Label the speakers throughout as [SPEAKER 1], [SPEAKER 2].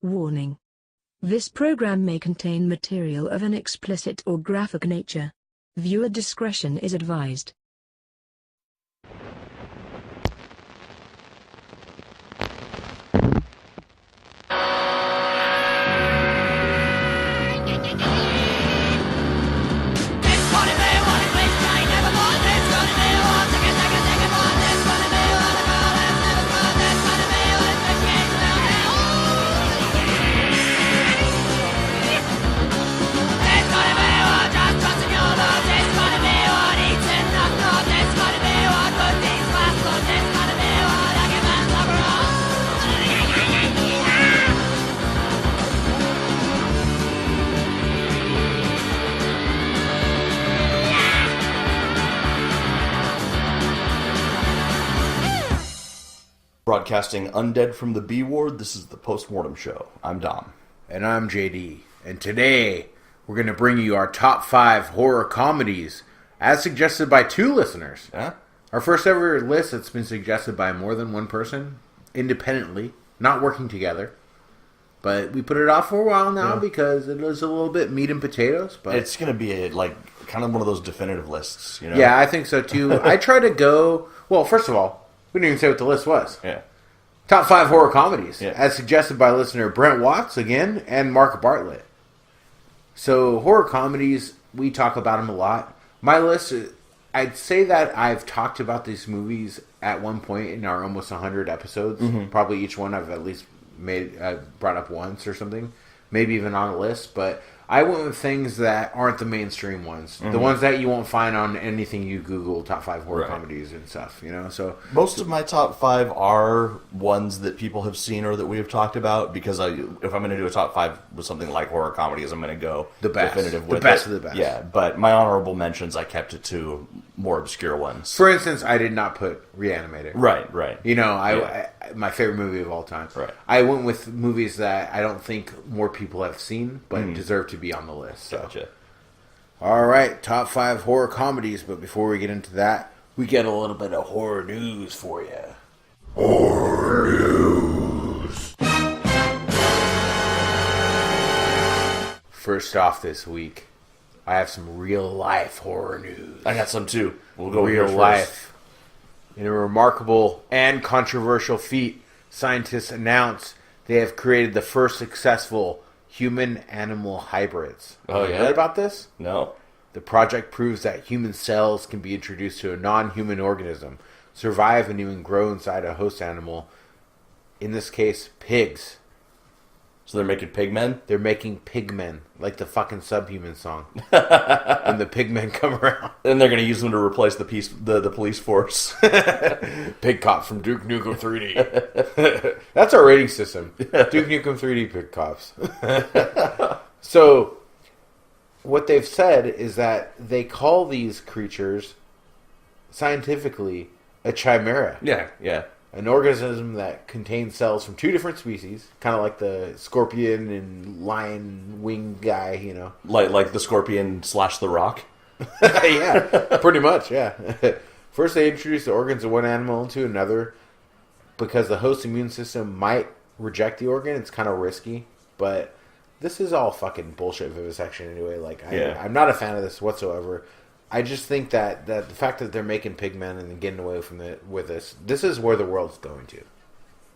[SPEAKER 1] Warning. This program may contain material of an explicit or graphic nature. Viewer discretion is advised.
[SPEAKER 2] Broadcasting undead from the B ward, this is the Post-Mortem Show. I'm Dom.
[SPEAKER 3] And I'm JD. And today, we're going to bring you our top 5 horror comedies, as suggested by 2 listeners.
[SPEAKER 2] Yeah?
[SPEAKER 3] Our first ever list that's been suggested by more than one person, independently, not working together. But we put it off for a while now because it was a little bit meat and potatoes. But
[SPEAKER 2] it's going to be kind of one of those definitive lists, you know?
[SPEAKER 3] Yeah, I think so too. I try to go... Well, first of all, we didn't even say what the list was.
[SPEAKER 2] Yeah.
[SPEAKER 3] Top 5 horror comedies, as suggested by listener Brent Watts, again, and Marc Bartlett. So, horror comedies, we talk about them a lot. My list, I'd say that I've talked about these movies at one point in our almost 100 episodes. Mm-hmm. Probably each one I've at least brought up once or something. Maybe even on a list, but I went with things that aren't the mainstream ones. Mm-hmm. The ones that you won't find on anything you Google, top 5 horror comedies and stuff, you know? So
[SPEAKER 2] most of my top 5 are ones that people have seen or that we have talked about, because if I'm going to do a top 5 with something like horror comedies, I'm going to go
[SPEAKER 3] the best.
[SPEAKER 2] Definitive with
[SPEAKER 3] the best
[SPEAKER 2] it.
[SPEAKER 3] Of the best.
[SPEAKER 2] Yeah, but my honorable mentions, I kept it to more obscure ones.
[SPEAKER 3] For instance, I did not put Reanimator.
[SPEAKER 2] Right.
[SPEAKER 3] You know, I my favorite movie of all time.
[SPEAKER 2] Right.
[SPEAKER 3] I went with movies that I don't think more people have seen, but deserve to be on the list. So.
[SPEAKER 2] Gotcha.
[SPEAKER 3] All right, top 5 horror comedies. But before we get into that, we get a little bit of horror news for you. Horror news. First off this week, I have some real life horror news.
[SPEAKER 2] I got some too. We'll go
[SPEAKER 3] real
[SPEAKER 2] first.
[SPEAKER 3] life. In a remarkable and controversial feat, scientists announce they have created the first successful human-animal hybrids.
[SPEAKER 2] Oh,
[SPEAKER 3] Have you
[SPEAKER 2] yeah?
[SPEAKER 3] read about this?
[SPEAKER 2] No.
[SPEAKER 3] The project proves that human cells can be introduced to a non-human organism, survive, and even grow inside a host animal. In this case, pigs.
[SPEAKER 2] So they're making pigmen?
[SPEAKER 3] They're making pigmen, like the fucking Subhuman song. When the pigmen come around.
[SPEAKER 2] And they're going to use them to replace the police force.
[SPEAKER 3] Pig Cop from Duke Nukem 3D. That's our rating system. Duke Nukem 3D Pig Cops. So, what they've said is that they call these creatures, scientifically, a chimera.
[SPEAKER 2] Yeah.
[SPEAKER 3] An organism that contains cells from 2 different species, kind of like the scorpion and lion wing guy, you know.
[SPEAKER 2] Like the scorpion / the rock?
[SPEAKER 3] Yeah, pretty much, yeah. First, they introduce the organs of one animal into another because the host immune system might reject the organ. It's kind of risky, but this is all fucking bullshit vivisection anyway. Like, I'm not a fan of this whatsoever. I just think that the fact that they're making pigmen and getting away from it with this is where the world's going to.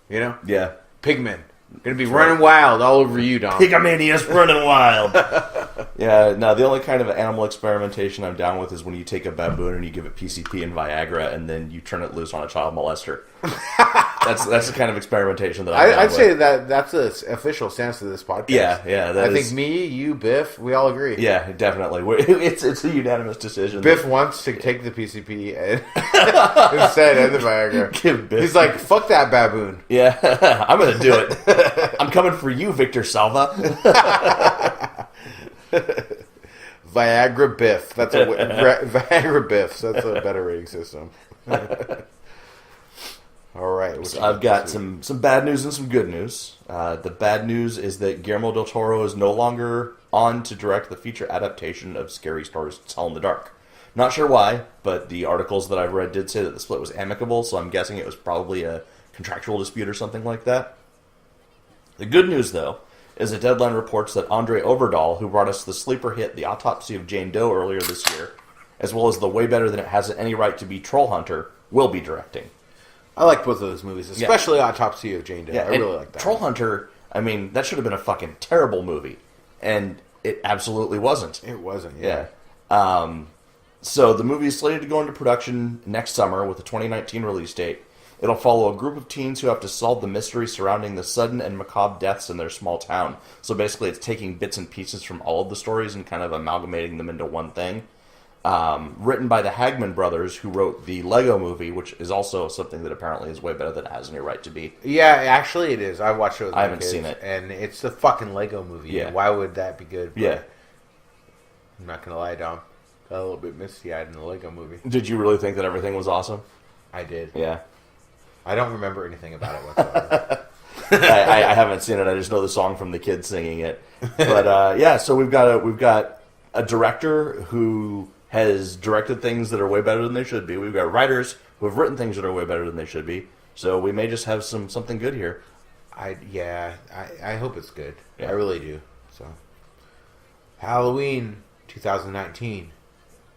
[SPEAKER 3] You know?
[SPEAKER 2] Yeah.
[SPEAKER 3] Pigmen. Gonna be running wild all over you, Dom.
[SPEAKER 2] Pigomania's running wild. Yeah, no, the only kind of animal experimentation I'm down with is when you take a baboon and you give it PCP and Viagra and then you turn it loose on a child molester. That's the kind of experimentation that
[SPEAKER 3] I'd say that's the official stance of this podcast.
[SPEAKER 2] Yeah.
[SPEAKER 3] I think me, you, Biff, we all agree.
[SPEAKER 2] Yeah, definitely. It's a unanimous decision.
[SPEAKER 3] Biff wants to take the PCP and instead and the Viagra.
[SPEAKER 2] Give Biff.
[SPEAKER 3] He's like, fuck that baboon.
[SPEAKER 2] Yeah, I'm going to do it. I'm coming for you, Victor Salva.
[SPEAKER 3] Viagra Biff. That's Viagra Biff. So that's a better rating system. All right.
[SPEAKER 2] So I've got some bad news and some good news. The bad news is that Guillermo del Toro is no longer on to direct the feature adaptation of Scary Stories to Tell in the Dark. Not sure why, but the articles that I've read did say that the split was amicable, so I'm guessing it was probably a contractual dispute or something like that. The good news, though, is that Deadline reports that Andre Overdahl, who brought us the sleeper hit The Autopsy of Jane Doe earlier this year, as well as the way better than it has any right to be Troll Hunter, will be directing.
[SPEAKER 3] I like both of those movies, especially Autopsy of Jane Doe.
[SPEAKER 2] Yeah,
[SPEAKER 3] I really like that.
[SPEAKER 2] Troll Hunter, I mean, that should have been a fucking terrible movie. And it absolutely wasn't.
[SPEAKER 3] It wasn't,
[SPEAKER 2] yeah. So the movie is slated to go into production next summer with a 2019 release date. It'll follow a group of teens who have to solve the mystery surrounding the sudden and macabre deaths in their small town. So basically it's taking bits and pieces from all of the stories and kind of amalgamating them into one thing. Written by the Hagman brothers, who wrote the Lego movie, which is also something that apparently is way better than it has any right to be.
[SPEAKER 3] Yeah, actually it is. I watched it with my
[SPEAKER 2] I haven't
[SPEAKER 3] kids,
[SPEAKER 2] seen it.
[SPEAKER 3] and it's the fucking Lego movie.
[SPEAKER 2] Yeah.
[SPEAKER 3] Why would that be good? But
[SPEAKER 2] Yeah.
[SPEAKER 3] I'm not going to lie, Dom. Got a little bit misty-eyed in the Lego movie.
[SPEAKER 2] Did you really think that everything was awesome?
[SPEAKER 3] I did.
[SPEAKER 2] Yeah.
[SPEAKER 3] I don't remember anything about it whatsoever.
[SPEAKER 2] I haven't seen it. I just know the song from the kids singing it. But yeah, so we've got a director who has directed things that are way better than they should be. We've got writers who have written things that are way better than they should be. So we may just have something good here.
[SPEAKER 3] I hope it's good.
[SPEAKER 2] Yeah.
[SPEAKER 3] I really do. So Halloween 2019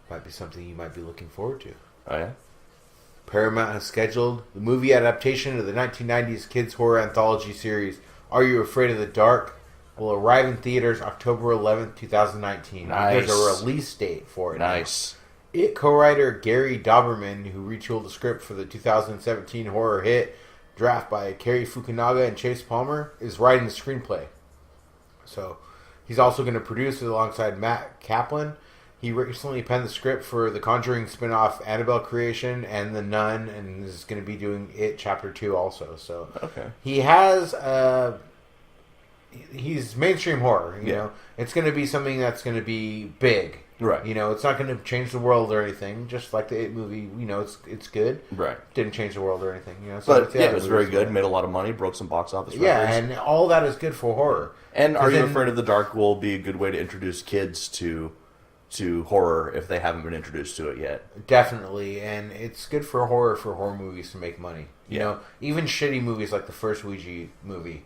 [SPEAKER 3] might be something you might be looking forward to.
[SPEAKER 2] Oh yeah.
[SPEAKER 3] Paramount has scheduled the movie adaptation of the 1990s kids horror anthology series Are You Afraid of the Dark? Will arrive in theaters October 11th, 2019.
[SPEAKER 2] Nice.
[SPEAKER 3] There's a release date for it.
[SPEAKER 2] Nice.
[SPEAKER 3] It co-writer Gary Dauberman, who retooled the script for the 2017 horror hit Draft by Cary Fukunaga and Chase Palmer, is writing the screenplay. So he's also going to produce it alongside Matt Kaplan. He recently penned the script for the Conjuring spin-off Annabelle creation and The Nun, and is going to be doing It Chapter 2 also. So
[SPEAKER 2] Okay.
[SPEAKER 3] he has he's mainstream horror, you know. It's going to be something that's going to be big.
[SPEAKER 2] Right.
[SPEAKER 3] You know, it's not going to change the world or anything, just like the It movie, you know, it's good.
[SPEAKER 2] Right.
[SPEAKER 3] Didn't change the world or anything, you know. So
[SPEAKER 2] But yeah, it was very good. Made a lot of money. Broke some box office records.
[SPEAKER 3] Yeah, and all that is good for horror.
[SPEAKER 2] And Are You Afraid of the Dark will be a good way to introduce kids to horror if they haven't been introduced to it yet.
[SPEAKER 3] Definitely, and it's good for horror movies to make money. You know, even shitty movies like the first Ouija movie,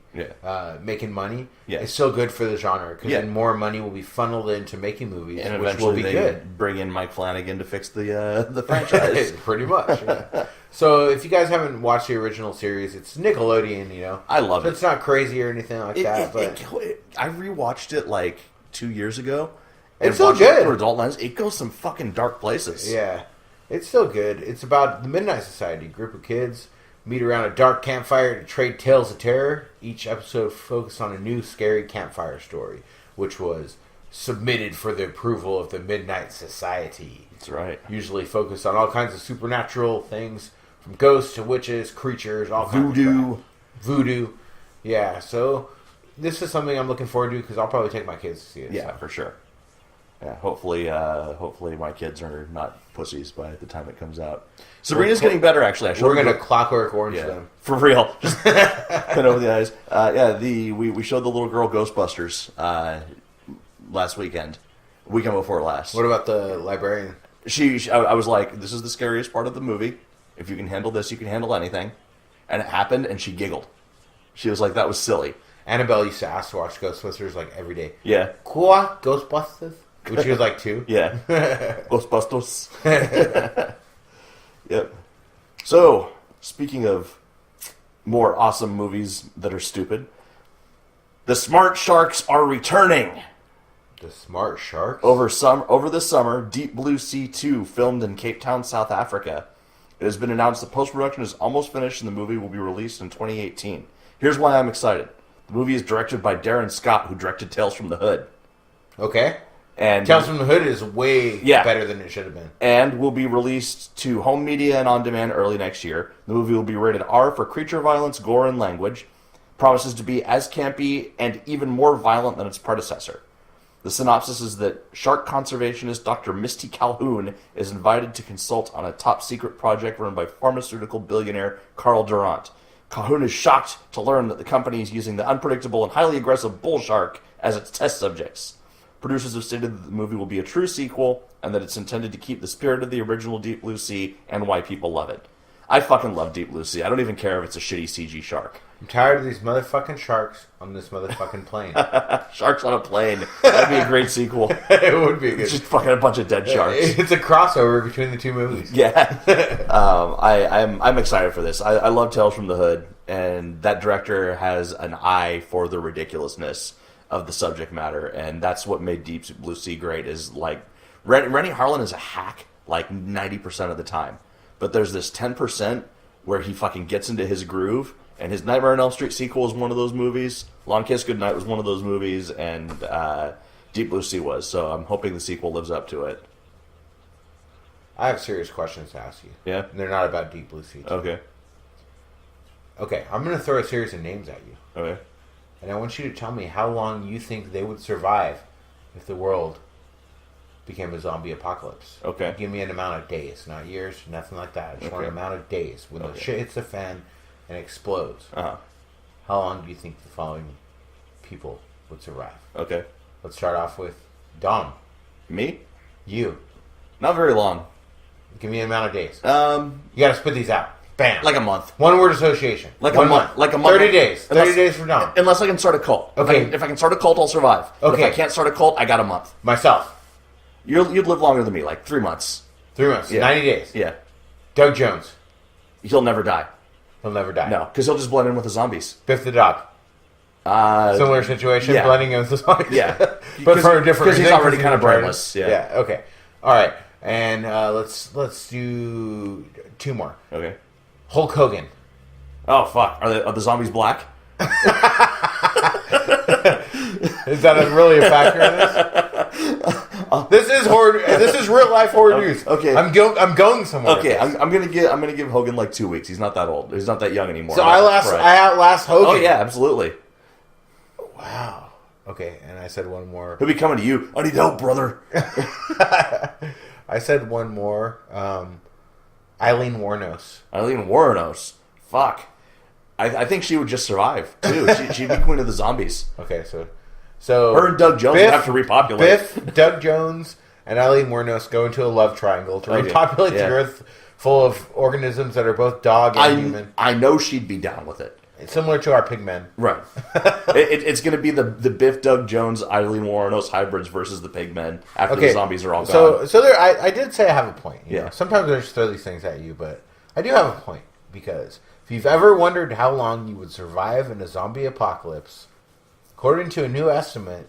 [SPEAKER 3] making money, it's still good for the genre because then more money will be funneled into making movies,
[SPEAKER 2] and
[SPEAKER 3] which
[SPEAKER 2] eventually
[SPEAKER 3] will be
[SPEAKER 2] they
[SPEAKER 3] good.
[SPEAKER 2] Bring in Mike Flanagan to fix the franchise.
[SPEAKER 3] Pretty much. Yeah. So if you guys haven't watched the original series, it's Nickelodeon. You know,
[SPEAKER 2] I love it.
[SPEAKER 3] It's not crazy or anything like that. But
[SPEAKER 2] I rewatched it like 2 years ago.
[SPEAKER 3] It's still good.
[SPEAKER 2] For adult lens, it goes some fucking dark places.
[SPEAKER 3] Yeah, it's still good. It's about the Midnight Society, a group of kids meet around a dark campfire to trade tales of terror. Each episode focused on a new scary campfire story, which was submitted for the approval of the Midnight Society.
[SPEAKER 2] That's right.
[SPEAKER 3] Usually focused on all kinds of supernatural things, from ghosts to witches, creatures, all kinds of voodoo. Yeah, so this is something I'm looking forward to because I'll probably take my kids to see it.
[SPEAKER 2] Yeah, for sure. Yeah, hopefully my kids are not pussies by the time it comes out. Sabrina's getting better, actually.
[SPEAKER 3] We're going to Clockwork Orange them.
[SPEAKER 2] For real. Just put over the eyes. We showed the little girl Ghostbusters last weekend. Weekend before last.
[SPEAKER 3] What about the librarian?
[SPEAKER 2] I was like, this is the scariest part of the movie. If you can handle this, you can handle anything. And it happened, and she giggled. She was like, that was silly.
[SPEAKER 3] Annabelle used to ask to watch Ghostbusters like every day.
[SPEAKER 2] Yeah.
[SPEAKER 3] Quoi? Ghostbusters? When she was like 2?
[SPEAKER 2] Yeah. Ghostbusters. Yep. So, speaking of more awesome movies that are stupid, the Smart Sharks are returning.
[SPEAKER 3] The Smart Sharks?
[SPEAKER 2] Over this summer, Deep Blue Sea 2 filmed in Cape Town, South Africa. It has been announced that post-production is almost finished and the movie will be released in 2018. Here's why I'm excited. The movie is directed by Darren Scott, who directed Tales from the Hood.
[SPEAKER 3] Okay.
[SPEAKER 2] And
[SPEAKER 3] Tales from the Hood is way better than it should have been.
[SPEAKER 2] And will be released to home media and on demand early next year. The movie will be rated R for creature violence, gore, and language. Promises to be as campy and even more violent than its predecessor. The synopsis is that shark conservationist Dr. Misty Calhoun is invited to consult on a top-secret project run by pharmaceutical billionaire Carl Durant. Calhoun is shocked to learn that the company is using the unpredictable and highly aggressive bull shark as its test subjects. Producers have stated that the movie will be a true sequel and that it's intended to keep the spirit of the original Deep Blue Sea and why people love it. I fucking love Deep Blue Sea. I don't even care if it's a shitty CG shark.
[SPEAKER 3] I'm tired of these motherfucking sharks on this motherfucking plane.
[SPEAKER 2] Sharks on a plane. That'd be a great sequel.
[SPEAKER 3] It would be.
[SPEAKER 2] It's just fucking a bunch of dead sharks.
[SPEAKER 3] It's a crossover between the two movies.
[SPEAKER 2] Yeah. I'm excited for this. I love Tales from the Hood, and that director has an eye for the ridiculousness of the subject matter, and that's what made Deep Blue Sea great. Is like Rennie Harlan is a hack like 90% of the time, but there's this 10% where he fucking gets into his groove. And his Nightmare on Elm Street sequel was one of those movies. Long Kiss Goodnight was one of those movies, and Deep Blue Sea was. So I'm hoping the sequel lives up to it.
[SPEAKER 3] I have serious questions to ask you.
[SPEAKER 2] Yeah?
[SPEAKER 3] And they're not about Deep Blue Sea.
[SPEAKER 2] Okay.
[SPEAKER 3] Okay, I'm going to throw a series of names at you.
[SPEAKER 2] Okay.
[SPEAKER 3] And I want you to tell me how long you think they would survive if the world became a zombie apocalypse.
[SPEAKER 2] Okay.
[SPEAKER 3] Give me an amount of days, not years, nothing like that. I just want an amount of days. When the shit hits the fan and explodes.
[SPEAKER 2] Uh-huh.
[SPEAKER 3] How long do you think the following people would survive?
[SPEAKER 2] Okay.
[SPEAKER 3] Let's start off with Dom.
[SPEAKER 2] Me?
[SPEAKER 3] You.
[SPEAKER 2] Not very long.
[SPEAKER 3] Give me an amount of days.
[SPEAKER 2] You
[SPEAKER 3] gotta spit these out. Bam.
[SPEAKER 2] Like a month.
[SPEAKER 3] One word association.
[SPEAKER 2] Like
[SPEAKER 3] One
[SPEAKER 2] a month. Like a month.
[SPEAKER 3] 30 days. 30 days from Dom.
[SPEAKER 2] Unless I can start a cult.
[SPEAKER 3] Okay.
[SPEAKER 2] If I can start a cult, I'll survive. But
[SPEAKER 3] Okay.
[SPEAKER 2] if I can't start a cult, I got a month.
[SPEAKER 3] Myself.
[SPEAKER 2] You'd live longer than me, like 3 months.
[SPEAKER 3] 3 months.
[SPEAKER 2] Yeah.
[SPEAKER 3] 90 days.
[SPEAKER 2] Yeah.
[SPEAKER 3] Doug Jones.
[SPEAKER 2] He'll never die.
[SPEAKER 3] He'll never die.
[SPEAKER 2] No, because he'll just blend in with the zombies.
[SPEAKER 3] Biff the dog. Similar situation,
[SPEAKER 2] yeah.
[SPEAKER 3] blending in with the zombies.
[SPEAKER 2] Yeah.
[SPEAKER 3] But for a different
[SPEAKER 2] Because he's already kind of brainless. Yeah.
[SPEAKER 3] Yeah, okay. Alright. And let's do 2 more.
[SPEAKER 2] Okay.
[SPEAKER 3] Hulk Hogan.
[SPEAKER 2] Oh, fuck. Are the zombies black?
[SPEAKER 3] Is that really a factor in this? This is horror. This is real life horror news.
[SPEAKER 2] Okay.
[SPEAKER 3] I'm going somewhere.
[SPEAKER 2] Okay, I'm gonna give Hogan like 2 weeks. He's not that old. He's not that young anymore.
[SPEAKER 3] So I outlast Hogan.
[SPEAKER 2] Oh yeah, absolutely.
[SPEAKER 3] Wow. Okay, and I said one more.
[SPEAKER 2] He'll be coming to you. I need help, brother.
[SPEAKER 3] I said one more. Eileen Wuornos.
[SPEAKER 2] Eileen Wuornos. Fuck. I think she would just survive too. She'd be queen of the zombies.
[SPEAKER 3] Okay, so
[SPEAKER 2] her and Doug Jones would have to repopulate.
[SPEAKER 3] Biff, Doug Jones, and Eileen Wuornos go into a love triangle to repopulate the Earth full of organisms that are both dog and human.
[SPEAKER 2] I know she'd be down with it.
[SPEAKER 3] It's similar to our pigmen.
[SPEAKER 2] Right. It's going to be the Biff, Doug Jones, Eileen Wuornos hybrids versus the pigmen after the zombies are all gone.
[SPEAKER 3] So there, I did say I have a point. You know?
[SPEAKER 2] Yeah.
[SPEAKER 3] Sometimes I just throw these things at you, but I do have a point because if you've ever wondered how long you would survive in a zombie apocalypse, according to a new estimate,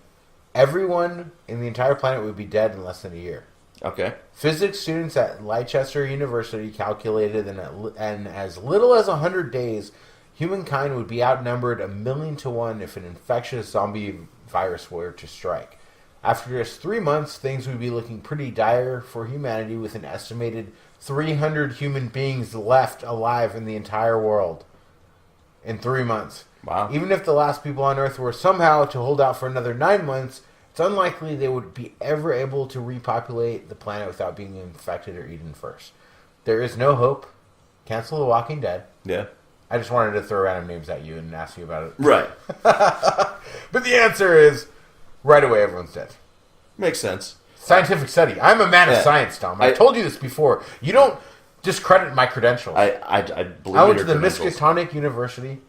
[SPEAKER 3] everyone in the entire planet would be dead in less than a year.
[SPEAKER 2] Okay.
[SPEAKER 3] Physics students at Leicester University calculated that in as little as 100 days, humankind would be outnumbered 1,000,000 to 1 if an infectious zombie virus were to strike. After just 3 months, things would be looking pretty dire for humanity, with an estimated 300 human beings left alive in the entire world in 3 months.
[SPEAKER 2] Wow.
[SPEAKER 3] Even if the last people on Earth were somehow to hold out for another 9 months, it's unlikely they would be ever able to repopulate the planet without being infected or eaten first. There is no hope. Cancel The Walking Dead.
[SPEAKER 2] Yeah.
[SPEAKER 3] I just wanted to throw random names at you and ask you about it.
[SPEAKER 2] Right.
[SPEAKER 3] But the answer is, right away everyone's dead.
[SPEAKER 2] Makes sense.
[SPEAKER 3] Scientific study. I'm a man of science, Tom. I told you this before. You don't discredit my credentials.
[SPEAKER 2] I believe
[SPEAKER 3] I went to the Miskatonic University.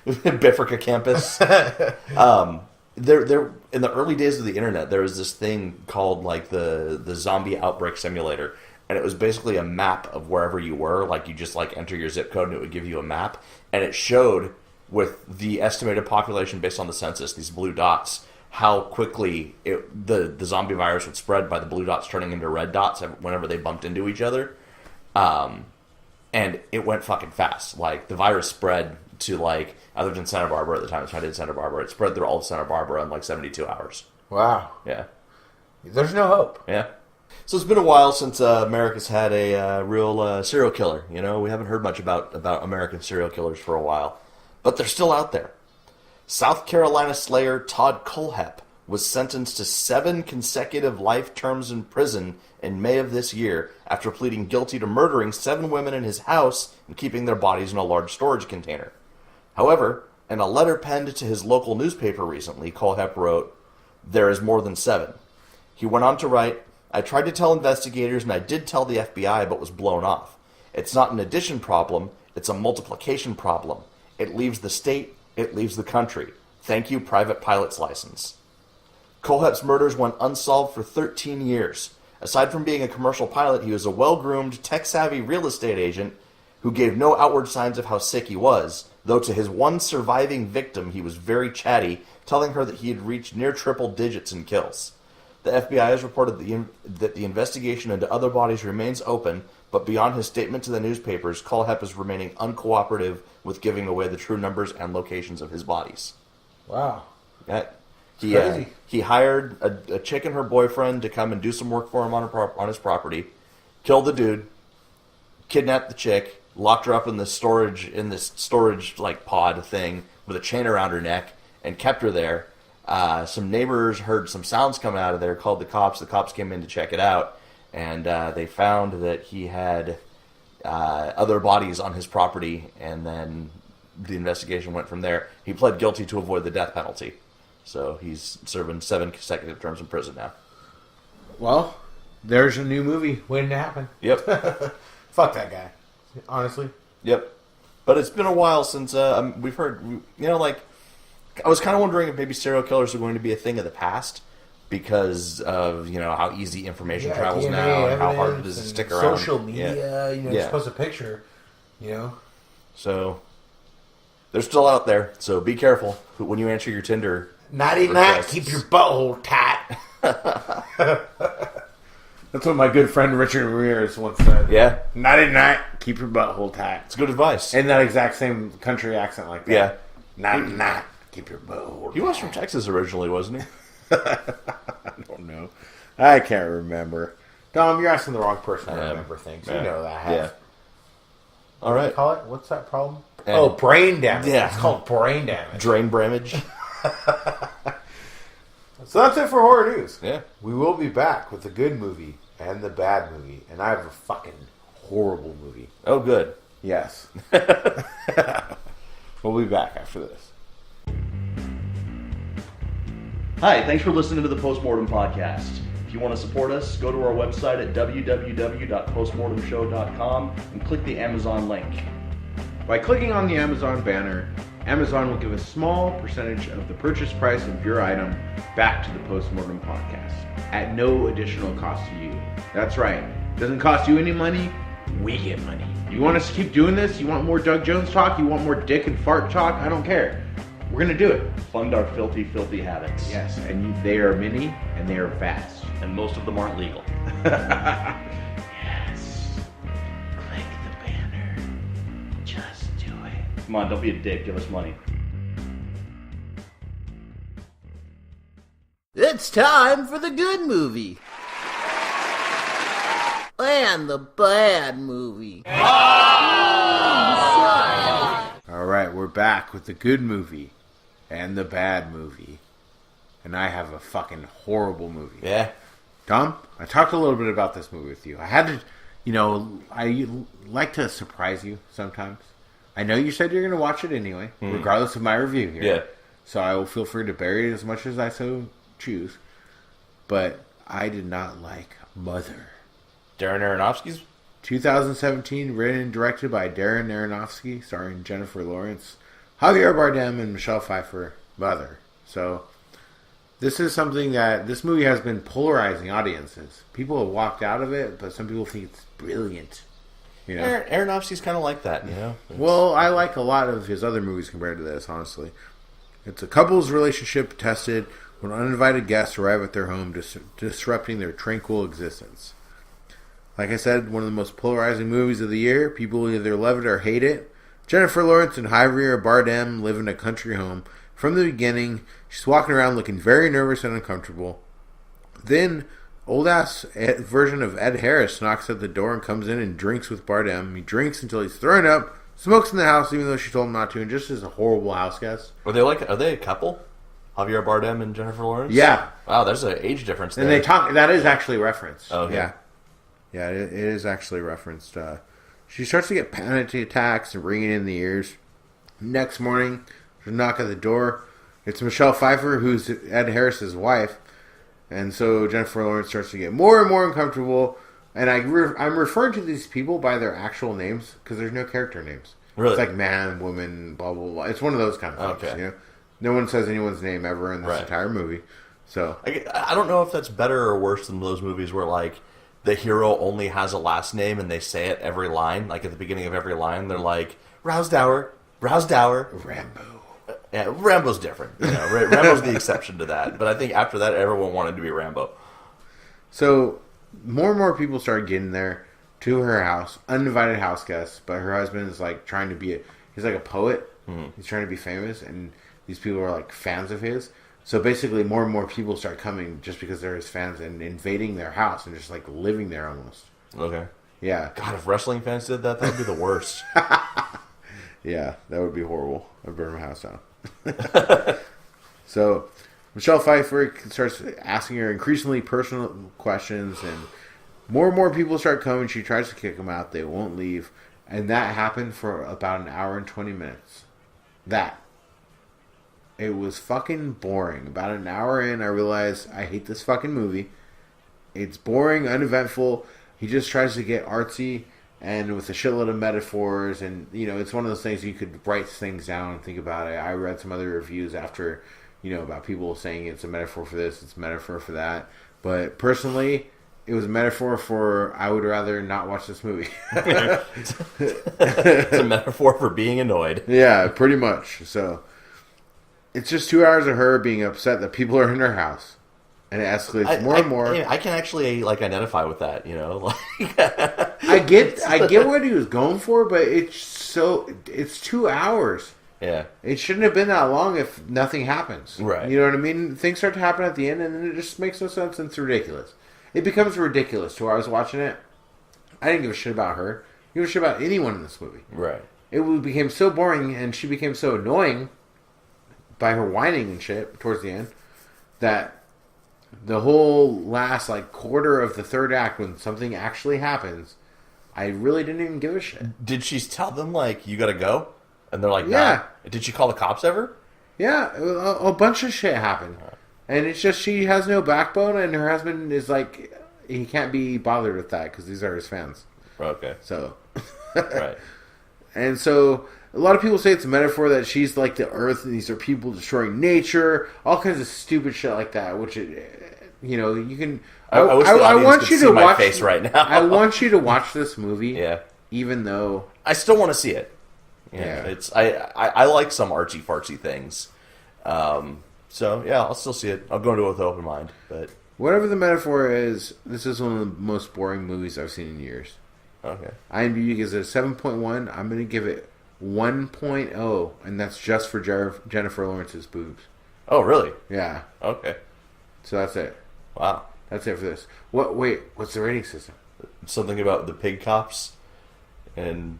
[SPEAKER 2] Bifurca campus. There in the early days of the internet, there was this thing called like the zombie outbreak simulator, and it was basically a map of wherever you were. Like you just like enter your zip code, and it would give you a map, and it showed with the estimated population based on the census, these blue dots, how quickly the zombie virus would spread by the blue dots turning into red dots whenever they bumped into each other. And it went fucking fast. Like, the virus spread to, like, I lived in Santa Barbara at the time, so I did Santa Barbara. It spread through all of Santa Barbara in, like, 72 hours.
[SPEAKER 3] Wow.
[SPEAKER 2] Yeah.
[SPEAKER 3] There's no hope.
[SPEAKER 2] Yeah. So it's been a while since America's had a real serial killer. You know, we haven't heard much about American serial killers for a while. But they're still out there. South Carolina slayer Todd Kohlhepp was sentenced to 7 consecutive life terms in prison in May of this year after pleading guilty to murdering 7 women in his house and keeping their bodies in a large storage container. However, in a letter penned to his local newspaper recently, Kohlhepp wrote, "There is more than 7. He went on to write, "I tried to tell investigators and I did tell the FBI but was blown off. It's not an addition problem, it's a multiplication problem. It leaves the state. It leaves the country. Thank you, private pilot's license. Kohlhepp's murders went unsolved for 13 years. Aside from being a commercial pilot, he was a well-groomed, tech-savvy real estate agent who gave no outward signs of how sick he was, though to his one surviving victim he was very chatty, telling her that he had reached near triple digits in kills. The FBI has reported that the investigation into other bodies remains open, but beyond his statement to the newspapers, Kohlhepp is remaining uncooperative with giving away the true numbers and locations of his bodies.
[SPEAKER 3] Wow.
[SPEAKER 2] He hired a chick and her boyfriend to come and do some work for him on his property, killed the dude, kidnapped the chick, locked her up in this storage like pod thing with a chain around her neck, and kept her there. Some neighbors heard some sounds coming out of there, called the cops. The cops came in to check it out, and they found that he had other bodies on his property, and then the investigation went from there. He pled guilty to avoid the death penalty. So he's serving 7 consecutive terms in prison now.
[SPEAKER 3] Well, there's a new movie waiting to happen.
[SPEAKER 2] Yep.
[SPEAKER 3] Fuck that guy. Honestly.
[SPEAKER 2] Yep. But it's been a while since we've heard, I was kind of wondering if maybe serial killers are going to be a thing of the past because of, how easy information travels
[SPEAKER 3] DNA
[SPEAKER 2] now and how hard it is to stick around.
[SPEAKER 3] Social media, just post a picture,
[SPEAKER 2] So, they're still out there, so be careful when you answer your Tinder.
[SPEAKER 3] Naughty night, keep your butthole tight. That's what my good friend Richard Ramirez once said.
[SPEAKER 2] Yeah.
[SPEAKER 3] Naughty night, keep your butthole tight.
[SPEAKER 2] It's good advice.
[SPEAKER 3] And that exact same country accent like that.
[SPEAKER 2] Yeah.
[SPEAKER 3] Naughty night, keep your butthole tight.
[SPEAKER 2] He was from Texas originally, wasn't he?
[SPEAKER 3] I don't know. I can't remember. Dom, you're asking the wrong person to remember things. You know that I have.
[SPEAKER 2] Yeah. All right.
[SPEAKER 3] What do you call it? What's that problem? Brain damage.
[SPEAKER 2] Yeah.
[SPEAKER 3] It's called brain damage.
[SPEAKER 2] Drain bramage.
[SPEAKER 3] So that's it for horror news.
[SPEAKER 2] Yeah.
[SPEAKER 3] We will be back with the good movie and the bad movie. And I have a fucking horrible movie.
[SPEAKER 2] Oh, good.
[SPEAKER 3] Yes. We'll be back after this.
[SPEAKER 2] Hi, thanks for listening to the Postmortem Podcast. If you want to support us, go to our website at www.postmortemshow.com and click the Amazon link.
[SPEAKER 3] By clicking on the Amazon banner, Amazon will give a small percentage of the purchase price of your item back to the Postmortem Podcast at no additional cost to you. That's right. It doesn't cost you any money. We get money. You want us to keep doing this? You want more Doug Jones talk? You want more dick and fart talk? I don't care. We're going to do it.
[SPEAKER 2] Fund our filthy, filthy habits.
[SPEAKER 3] Yes, and they are many and they are fast.
[SPEAKER 2] And most of them aren't legal.
[SPEAKER 3] Yes. Click the banner. Just do it.
[SPEAKER 2] Come on, don't be a dick. Give us money.
[SPEAKER 4] It's time for the good movie. And the bad movie.
[SPEAKER 3] All right, we're back with the good movie and the bad movie. And I have a fucking horrible movie.
[SPEAKER 2] Yeah.
[SPEAKER 3] Tom, I talked a little bit about this movie with you. I had to, I like to surprise you sometimes. I know you said you're going to watch it anyway, regardless of my review here.
[SPEAKER 2] Yeah.
[SPEAKER 3] So I will feel free to bury it as much as I so choose. But I did not like Mother.
[SPEAKER 2] Darren Aronofsky's?
[SPEAKER 3] 2017, written and directed by Darren Aronofsky, starring Jennifer Lawrence, Javier Bardem, and Michelle Pfeiffer. Mother. So this is something that this movie has been polarizing audiences. People have walked out of it, but some people think it's brilliant.
[SPEAKER 2] Aronofsky's kind of like that,
[SPEAKER 3] Well, I like a lot of his other movies compared to this, honestly. It's a couple's relationship tested when uninvited guests arrive at their home, disrupting their tranquil existence. Like I said, one of the most polarizing movies of the year. People either love it or hate it. Jennifer Lawrence and Javier Bardem live in a country home. From the beginning, she's walking around looking very nervous and uncomfortable. Then, old-ass version of Ed Harris knocks at the door and comes in and drinks with Bardem. He drinks until he's throwing up, smokes in the house even though she told him not to, and just is a horrible house guest.
[SPEAKER 2] Are they a couple? Javier Bardem and Jennifer Lawrence?
[SPEAKER 3] Yeah.
[SPEAKER 2] Wow, there's an age difference there.
[SPEAKER 3] And they talk. That is actually referenced.
[SPEAKER 2] Oh, okay.
[SPEAKER 3] Yeah. Yeah, it is actually referenced. She starts to get panic attacks and ringing in the ears. Next morning, there's a knock at the door. It's Michelle Pfeiffer, who's Ed Harris's wife. And so Jennifer Lawrence starts to get more and more uncomfortable. And I'm referring to these people by their actual names because there's no character names.
[SPEAKER 2] Really?
[SPEAKER 3] It's like man, woman, blah, blah, blah. It's one of those kind of things,
[SPEAKER 2] Okay.
[SPEAKER 3] you know? No one says anyone's name ever in this
[SPEAKER 2] Right.
[SPEAKER 3] entire movie. So
[SPEAKER 2] I don't know if that's better or worse than those movies where, like, the hero only has a last name and they say it every line. Like, at the beginning of every line, they're like, Rousdower, Rousdower.
[SPEAKER 3] Rambo.
[SPEAKER 2] Yeah, Rambo's different. You know, Rambo's the exception to that. But I think after that, everyone wanted to be Rambo.
[SPEAKER 3] So more and more people started getting there to her house, uninvited house guests, but her husband is like trying to be he's like a poet. He's trying to be famous, and these people are like fans of his. So basically more and more people start coming just because they're his fans and invading their house and just like living there almost.
[SPEAKER 2] Okay.
[SPEAKER 3] Yeah.
[SPEAKER 2] God, if wrestling fans did that, that would be the worst.
[SPEAKER 3] Yeah, that would be horrible. I'd burn my house down. So Michelle Pfeiffer starts asking her increasingly personal questions, and more people start coming. She tries to kick them out. They won't leave. And that happened for about an hour and 20 minutes. It was fucking boring. About an hour in, I realized I hate this fucking movie. It's boring, uneventful. He just tries to get artsy and with a shitload of metaphors. And, you know, it's one of those things you could write things down and think about it. I read some other reviews after, you know, about people saying it's a metaphor for this, it's a metaphor for that. But personally, it was a metaphor for I would rather not watch this movie.
[SPEAKER 2] It's a metaphor for being annoyed.
[SPEAKER 3] Yeah, pretty much. So it's just 2 hours of her being upset that people are in her house, and it escalates more and more.
[SPEAKER 2] I can actually like identify with that, you know. Like,
[SPEAKER 3] I get what he was going for, but it's 2 hours.
[SPEAKER 2] yeah,
[SPEAKER 3] It shouldn't have been that long if nothing happens.
[SPEAKER 2] Right.
[SPEAKER 3] You know what I mean? Things start to happen at the end, and then it just makes no sense, and it's ridiculous. It becomes ridiculous to where I was watching it. I didn't give a shit about her. I didn't give a shit about anyone in this movie.
[SPEAKER 2] right.
[SPEAKER 3] It became so boring, and she became so annoying by her whining and shit towards the end that the whole last like quarter of the third act, when something actually happens, I really didn't even give a shit.
[SPEAKER 2] Did she tell them like you gotta go? And they're like,
[SPEAKER 3] Yeah.
[SPEAKER 2] nah. Did she call the cops ever?
[SPEAKER 3] Yeah, a bunch of shit happened. And it's just she has no backbone, and her husband is like, he can't be bothered with that because these are his fans.
[SPEAKER 2] Okay,
[SPEAKER 3] So,
[SPEAKER 2] right.
[SPEAKER 3] and so a lot of people say it's a metaphor that she's like the earth, and these are people destroying nature, all kinds of stupid shit like that. Which, you know, you can.
[SPEAKER 2] I wish the audience
[SPEAKER 3] want
[SPEAKER 2] could
[SPEAKER 3] you
[SPEAKER 2] see
[SPEAKER 3] to
[SPEAKER 2] my
[SPEAKER 3] watch
[SPEAKER 2] face right now.
[SPEAKER 3] I want you to watch this movie.
[SPEAKER 2] Yeah,
[SPEAKER 3] Even though,
[SPEAKER 2] I still want to see it.
[SPEAKER 3] Yeah.
[SPEAKER 2] It's I like some artsy fartsy things. So yeah, I'll still see it. I'll go into it with an open mind. But
[SPEAKER 3] whatever the metaphor is, this is one of the most boring movies I've seen in years.
[SPEAKER 2] okay,
[SPEAKER 3] IMDb gives it a 7.1. I'm going to give it 1.0, and that's just for Jennifer Lawrence's boobs.
[SPEAKER 2] oh really?
[SPEAKER 3] Yeah,
[SPEAKER 2] Okay,
[SPEAKER 3] so that's it.
[SPEAKER 2] wow.
[SPEAKER 3] That's it for this. What's the rating system?
[SPEAKER 2] Something about the pig cops and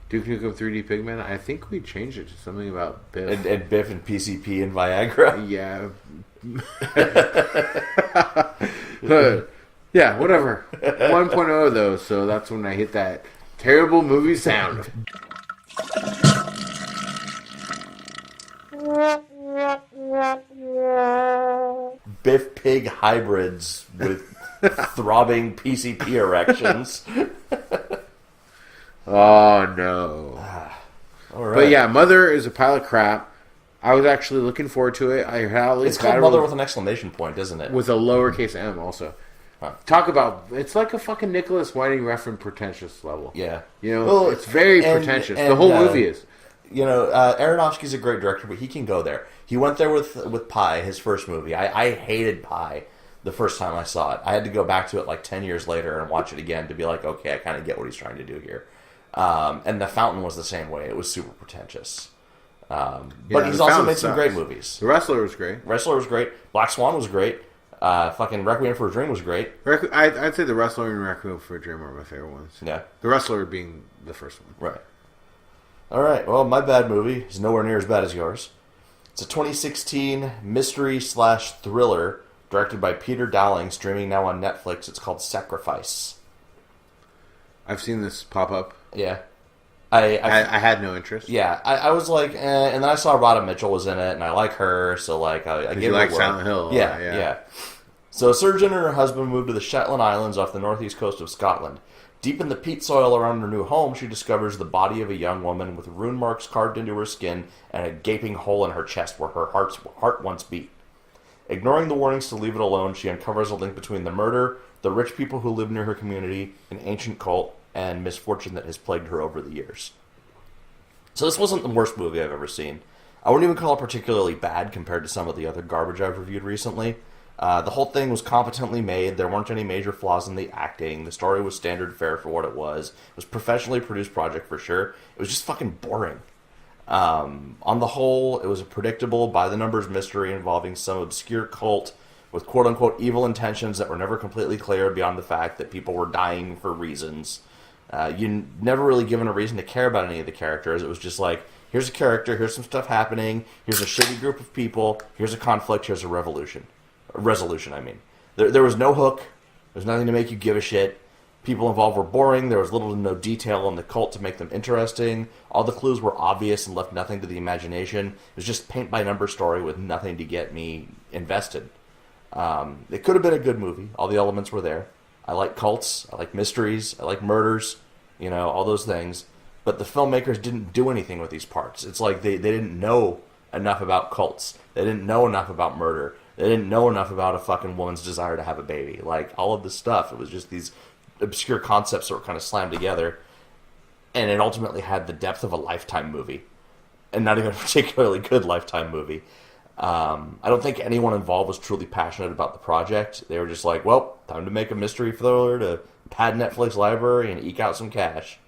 [SPEAKER 3] Duke Nukem 3D Pigman? I think we changed it to something about Biff.
[SPEAKER 2] and Biff and PCP and Viagra.
[SPEAKER 3] Yeah. Yeah, whatever. 1.0 though, so that's when I hit that terrible movie sound.
[SPEAKER 2] Biff pig hybrids with throbbing PCP erections.
[SPEAKER 3] Oh no.
[SPEAKER 2] All right.
[SPEAKER 3] But yeah, Mother is a pile of crap. I was actually looking forward to it. I had all these
[SPEAKER 2] it's called
[SPEAKER 3] bad
[SPEAKER 2] Mother
[SPEAKER 3] reviews-
[SPEAKER 2] with an exclamation point, isn't it?
[SPEAKER 3] with a lowercase m also.
[SPEAKER 2] Huh.
[SPEAKER 3] Talk about, it's like a fucking Nicholas Winding Refn pretentious level.
[SPEAKER 2] Yeah.
[SPEAKER 3] You know,
[SPEAKER 2] Well,
[SPEAKER 3] it's very
[SPEAKER 2] and-
[SPEAKER 3] pretentious. The
[SPEAKER 2] and,
[SPEAKER 3] whole movie is.
[SPEAKER 2] You know, Aronofsky's a great director, but he can go there. He went there with Pi, his first movie. I hated Pi the first time I saw it. I had to go back to it like 10 years later and watch it again to be like, okay, I kind of get what he's trying to do here. And The Fountain was the same way. It was super pretentious. But he's
[SPEAKER 3] The
[SPEAKER 2] also
[SPEAKER 3] Fountain
[SPEAKER 2] made some
[SPEAKER 3] sucks.
[SPEAKER 2] great movies.
[SPEAKER 3] The Wrestler was great.
[SPEAKER 2] Wrestler was great. Black Swan was great. Fucking Requiem for a Dream was great.
[SPEAKER 3] I'd say The Wrestler and Requiem for a Dream are my favorite ones.
[SPEAKER 2] Yeah.
[SPEAKER 3] The Wrestler being the first one.
[SPEAKER 2] Right. All right. Well, my bad movie is nowhere near as bad as yours. It's a 2016 mystery/thriller directed by Peter Dowling, streaming now on Netflix. It's called Sacrifice.
[SPEAKER 3] I've seen this pop up.
[SPEAKER 2] Yeah.
[SPEAKER 3] I had no interest.
[SPEAKER 2] Yeah, I was like, and then I saw Rhoda Mitchell was in it, and I like her, so like I gave
[SPEAKER 3] you
[SPEAKER 2] it a
[SPEAKER 3] like
[SPEAKER 2] whirl.
[SPEAKER 3] Silent Hill a
[SPEAKER 2] Yeah,
[SPEAKER 3] lot, yeah.
[SPEAKER 2] yeah. So a surgeon and her husband moved to the Shetland Islands off the northeast coast of Scotland. Deep in the peat soil around her new home, she discovers the body of a young woman with rune marks carved into her skin and a gaping hole in her chest where her heart once beat. Ignoring the warnings to leave it alone, she uncovers a link between the murder, the rich people who live near her community, an ancient cult, and misfortune that has plagued her over the years. So this wasn't the worst movie I've ever seen. I wouldn't even call it particularly bad compared to some of the other garbage I've reviewed recently. The whole thing was competently made. There weren't any major flaws in the acting. The story was standard fare for what it was. It was a professionally produced project for sure. It was just fucking boring. On the whole, it was a predictable, by-the-numbers mystery involving some obscure cult with quote-unquote evil intentions that were never completely clear beyond the fact that people were dying for reasons. You never really given a reason to care about any of the characters. It was just like, here's a character, here's some stuff happening, here's a shitty group of people, here's a conflict, here's a resolution. There was no hook. There's nothing to make you give a shit. People involved were boring. There was little to no detail on the cult to make them interesting. All the clues were obvious and left nothing to the imagination. It was just paint-by-number story with nothing to get me invested. It could have been a good movie. All the elements were there. I like cults. I like mysteries. I like murders. All those things. But the filmmakers didn't do anything with these parts. It's like they didn't know enough about cults. They didn't know enough about murder. They didn't know enough about a fucking woman's desire to have a baby. Like, all of this stuff. It was just these obscure concepts that were kind of slammed together. And it ultimately had the depth of a Lifetime movie. And not even a particularly good Lifetime movie. I don't think anyone involved was truly passionate about the project. They were just like, well, time to make a mystery thriller to pad Netflix library and eke out some cash.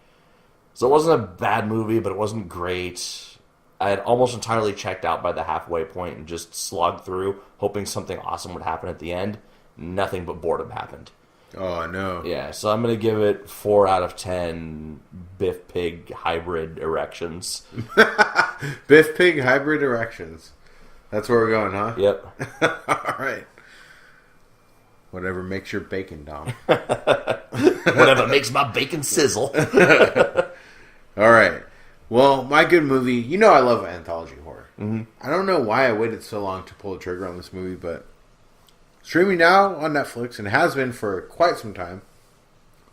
[SPEAKER 2] So it wasn't a bad movie, but it wasn't great. I had almost entirely checked out by the halfway point and just slogged through, hoping something awesome would happen at the end. Nothing but boredom happened.
[SPEAKER 3] Oh, no.
[SPEAKER 2] Yeah, so I'm going to give it 4 out of 10 Biff Pig hybrid erections.
[SPEAKER 3] Biff Pig hybrid erections. That's where we're going, huh?
[SPEAKER 2] Yep.
[SPEAKER 3] All right. Whatever makes your bacon, Dom.
[SPEAKER 2] Whatever makes my bacon sizzle.
[SPEAKER 3] All right. Well, my good movie, I love anthology horror.
[SPEAKER 2] Mm-hmm.
[SPEAKER 3] I don't know why I waited so long to pull the trigger on this movie, but streaming now on Netflix, and has been for quite some time.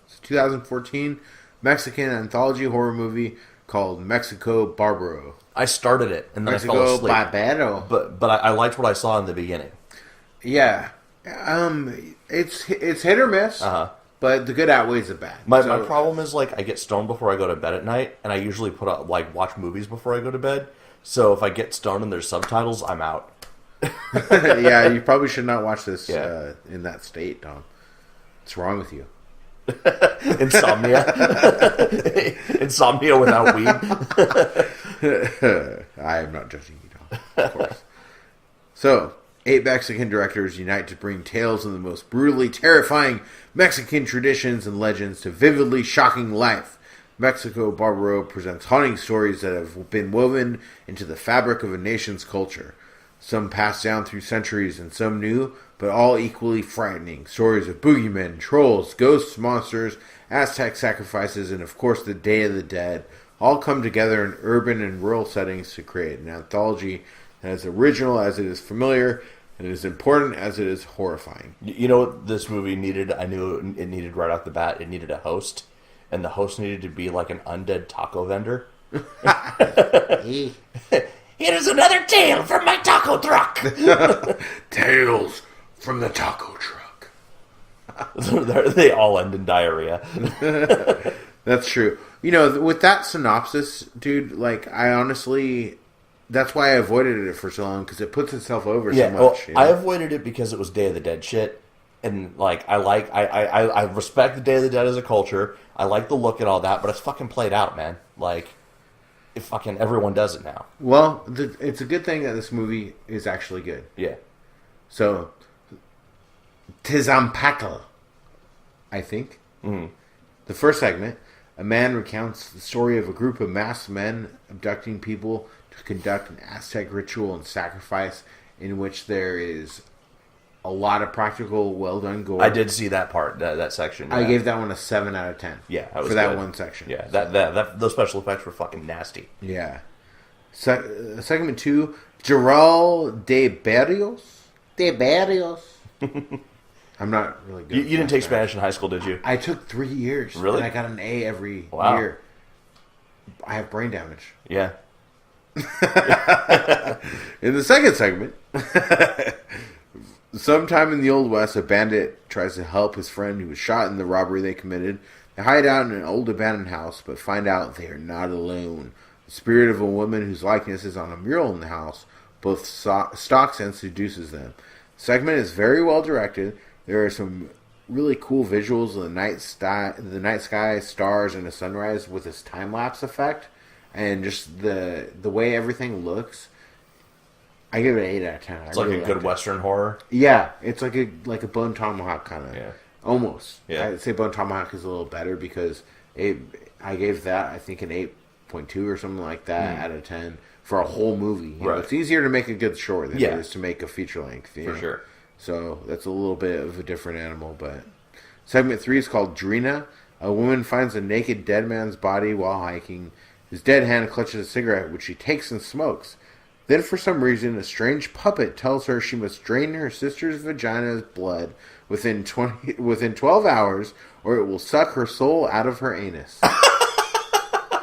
[SPEAKER 3] It's a 2014 Mexican anthology horror movie called Mexico Barbaro.
[SPEAKER 2] I started it, and then
[SPEAKER 3] Mexico
[SPEAKER 2] I fell asleep.
[SPEAKER 3] Barbaro.
[SPEAKER 2] But I liked what I saw in the beginning.
[SPEAKER 3] Yeah. It's hit or miss.
[SPEAKER 2] Uh-huh.
[SPEAKER 3] But the good outweighs the bad.
[SPEAKER 2] My problem is, like, I get stoned before I go to bed at night, and I usually watch movies before I go to bed. So if I get stoned and there's subtitles, I'm out.
[SPEAKER 3] Yeah, you probably should not watch this in that state, Tom. What's wrong with you?
[SPEAKER 2] Insomnia. Insomnia without weed.
[SPEAKER 3] I am not judging you, Tom. Of course. So, 8 Mexican directors unite to bring tales of the most brutally terrifying Mexican traditions and legends to vividly shocking life. Mexico Barbaro presents haunting stories that have been woven into the fabric of a nation's culture. Some passed down through centuries and some new, but all equally frightening. Stories of boogeymen, trolls, ghosts, monsters, Aztec sacrifices, and of course the Day of the Dead all come together in urban and rural settings to create an anthology as original as it is familiar, and as important as it is horrifying.
[SPEAKER 2] You know what this movie needed? I knew it needed right off the bat. It needed a host, and the host needed to be like an undead taco vendor. It is another tale from my taco truck.
[SPEAKER 3] Tales from the taco truck.
[SPEAKER 2] They all end in diarrhea.
[SPEAKER 3] That's true. With that synopsis, dude, I honestly... That's why I avoided it for so long, because it puts itself over so much.
[SPEAKER 2] Well, I avoided it because it was Day of the Dead shit, and I respect the Day of the Dead as a culture. I like the look and all that, but it's fucking played out, man. Everyone does it now.
[SPEAKER 3] Well, it's a good thing that this movie is actually good.
[SPEAKER 2] Yeah.
[SPEAKER 3] So, Tizampatl, I think.
[SPEAKER 2] Mm-hmm.
[SPEAKER 3] The first segment, a man recounts the story of a group of masked men abducting people to conduct an Aztec ritual and sacrifice in which there is a lot of practical, well-done gore.
[SPEAKER 2] I did see that part, that section. Yeah.
[SPEAKER 3] I gave that one a 7 out of 10.
[SPEAKER 2] Yeah, that was
[SPEAKER 3] for that
[SPEAKER 2] good.
[SPEAKER 3] one section.
[SPEAKER 2] Yeah, that those special effects were fucking nasty.
[SPEAKER 3] Yeah. Segment 2, Gerald de Barrios. De Barrios. I'm not really good.
[SPEAKER 2] You didn't take Spanish in high school, did you?
[SPEAKER 3] I took 3 years.
[SPEAKER 2] Really?
[SPEAKER 3] And I got an A every
[SPEAKER 2] Wow.
[SPEAKER 3] year. I have brain damage.
[SPEAKER 2] Yeah.
[SPEAKER 3] In the second segment, sometime in the Old West, a bandit tries to help his friend who was shot in the robbery they committed. They hide out in an old abandoned house, but find out they are not alone. The spirit of a woman whose likeness is on a mural in the house both stalks and seduces them. The segment is very well directed. There are some really cool visuals of the night sky, stars, and a sunrise with this time-lapse effect. And just the way everything looks, I give it an 8 out of 10.
[SPEAKER 2] It's like a good Western horror.
[SPEAKER 3] Yeah, it's like a Bone Tomahawk kind of.
[SPEAKER 2] Yeah.
[SPEAKER 3] Almost.
[SPEAKER 2] Yeah.
[SPEAKER 3] I'd say Bone Tomahawk is a little better because I gave that, I think, an 8.2 or something like that out of 10 for a whole movie. You know, it's easier to make a good short than it is to make a feature length.
[SPEAKER 2] For sure.
[SPEAKER 3] So that's a little bit of a different animal. But segment 3 is called Drina. A woman finds a naked dead man's body while hiking. His dead hand clutches a cigarette, which she takes and smokes. Then, for some reason, a strange puppet tells her she must drain her sister's vagina's blood within 12 hours, or it will suck her soul out of her anus.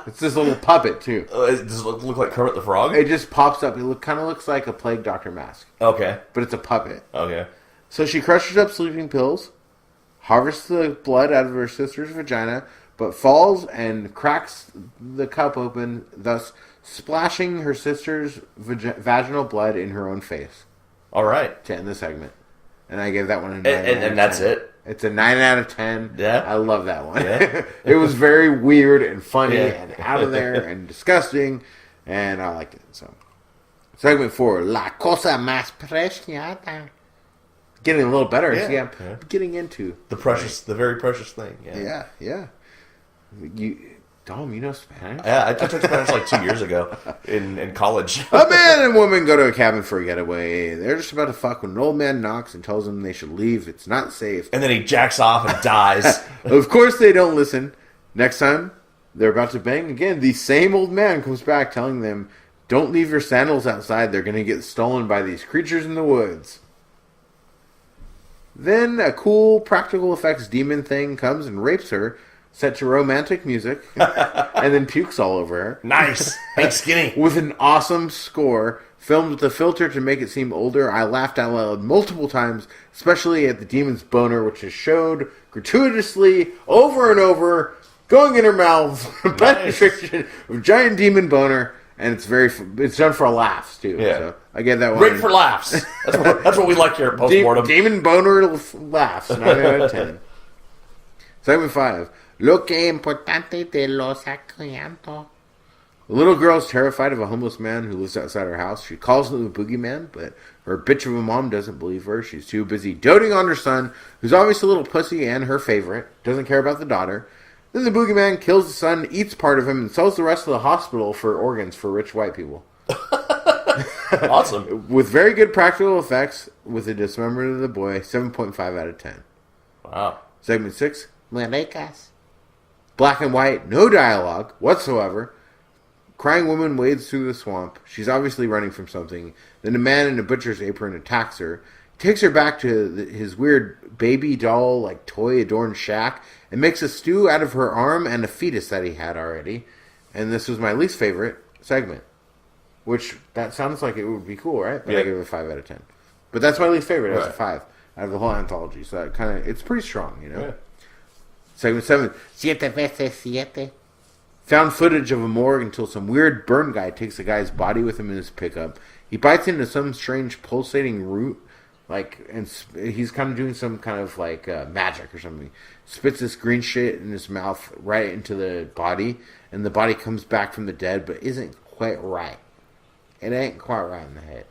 [SPEAKER 3] It's this little puppet, too.
[SPEAKER 2] Does it look like Kermit the Frog?
[SPEAKER 3] It just pops up. It kind of looks like a Plague Doctor mask.
[SPEAKER 2] Okay.
[SPEAKER 3] But it's a puppet.
[SPEAKER 2] Okay.
[SPEAKER 3] So she crushes up sleeping pills, harvests the blood out of her sister's vagina, but falls and cracks the cup open, thus splashing her sister's vaginal blood in her own face.
[SPEAKER 2] All right.
[SPEAKER 3] To end the segment. And I gave that one a 9
[SPEAKER 2] and that's it?
[SPEAKER 3] It's a 9 out of 10.
[SPEAKER 2] Yeah.
[SPEAKER 3] I love that one.
[SPEAKER 2] Yeah.
[SPEAKER 3] It was very weird and funny and out of there and disgusting, and I liked it. So, segment 4, La Cosa Más Preciada. Getting a little better.
[SPEAKER 2] Yeah.
[SPEAKER 3] I'm getting into
[SPEAKER 2] the very precious thing. Yeah.
[SPEAKER 3] Yeah. Dom, you know Spanish?
[SPEAKER 2] Yeah, I took Spanish like 2 years ago in college.
[SPEAKER 3] A man and woman go to a cabin for a getaway. They're just about to fuck when an old man knocks and tells them they should leave. It's not safe.
[SPEAKER 2] And then he jacks off and dies.
[SPEAKER 3] Of course they don't listen. Next time, they're about to bang again. The same old man comes back telling them, don't leave your sandals outside. They're going to get stolen by these creatures in the woods. Then a cool practical effects demon thing comes and rapes her, set to romantic music, and then pukes all over her.
[SPEAKER 2] Nice. Hey, skinny.
[SPEAKER 3] With an awesome score, filmed with a filter to make it seem older. I laughed out loud multiple times, especially at the demon's boner, which is showed gratuitously over and over, going in her mouth. Penetration of giant demon boner, and it's done for laughs too.
[SPEAKER 2] Yeah.
[SPEAKER 3] So I get that one.
[SPEAKER 2] Great for laughs. That's what we like here at Postmortem.
[SPEAKER 3] Demon boner laughs. 9 out of 10. Segment 5. Lo que importante de los accidentes. The little girl is terrified of a homeless man who lives outside her house. She calls him the boogeyman, but her bitch of a mom doesn't believe her. She's too busy doting on her son, who's obviously a little pussy and her favorite. Doesn't care about the daughter. Then the boogeyman kills the son, eats part of him, and sells the rest of the hospital for organs for rich white people.
[SPEAKER 2] Awesome.
[SPEAKER 3] With very good practical effects, with a dismemberment of the boy, 7.5 out of 10.
[SPEAKER 2] Wow.
[SPEAKER 3] Segment 6. Maricas. Black and white, no dialogue whatsoever. Crying woman wades through the swamp. She's obviously running from something. Then a man in a butcher's apron attacks her. Takes her back to his weird baby doll, like toy adorned shack, and makes a stew out of her arm and a fetus that he had already. And this was my least favorite segment. Which, that sounds like it would be cool, right? But I give it a 5 out of 10. But that's my least favorite. That's a 5 out of the whole anthology. So that it's pretty strong, you know? Yeah. Segment 7. Siete veces siete. Found footage of a morgue until some weird burn guy takes a guy's body with him in his pickup. He bites into some strange pulsating root, and he's kind of doing some kind of magic or something. Spits this green shit in his mouth right into the body, and the body comes back from the dead, but isn't quite right. It ain't quite right in the head.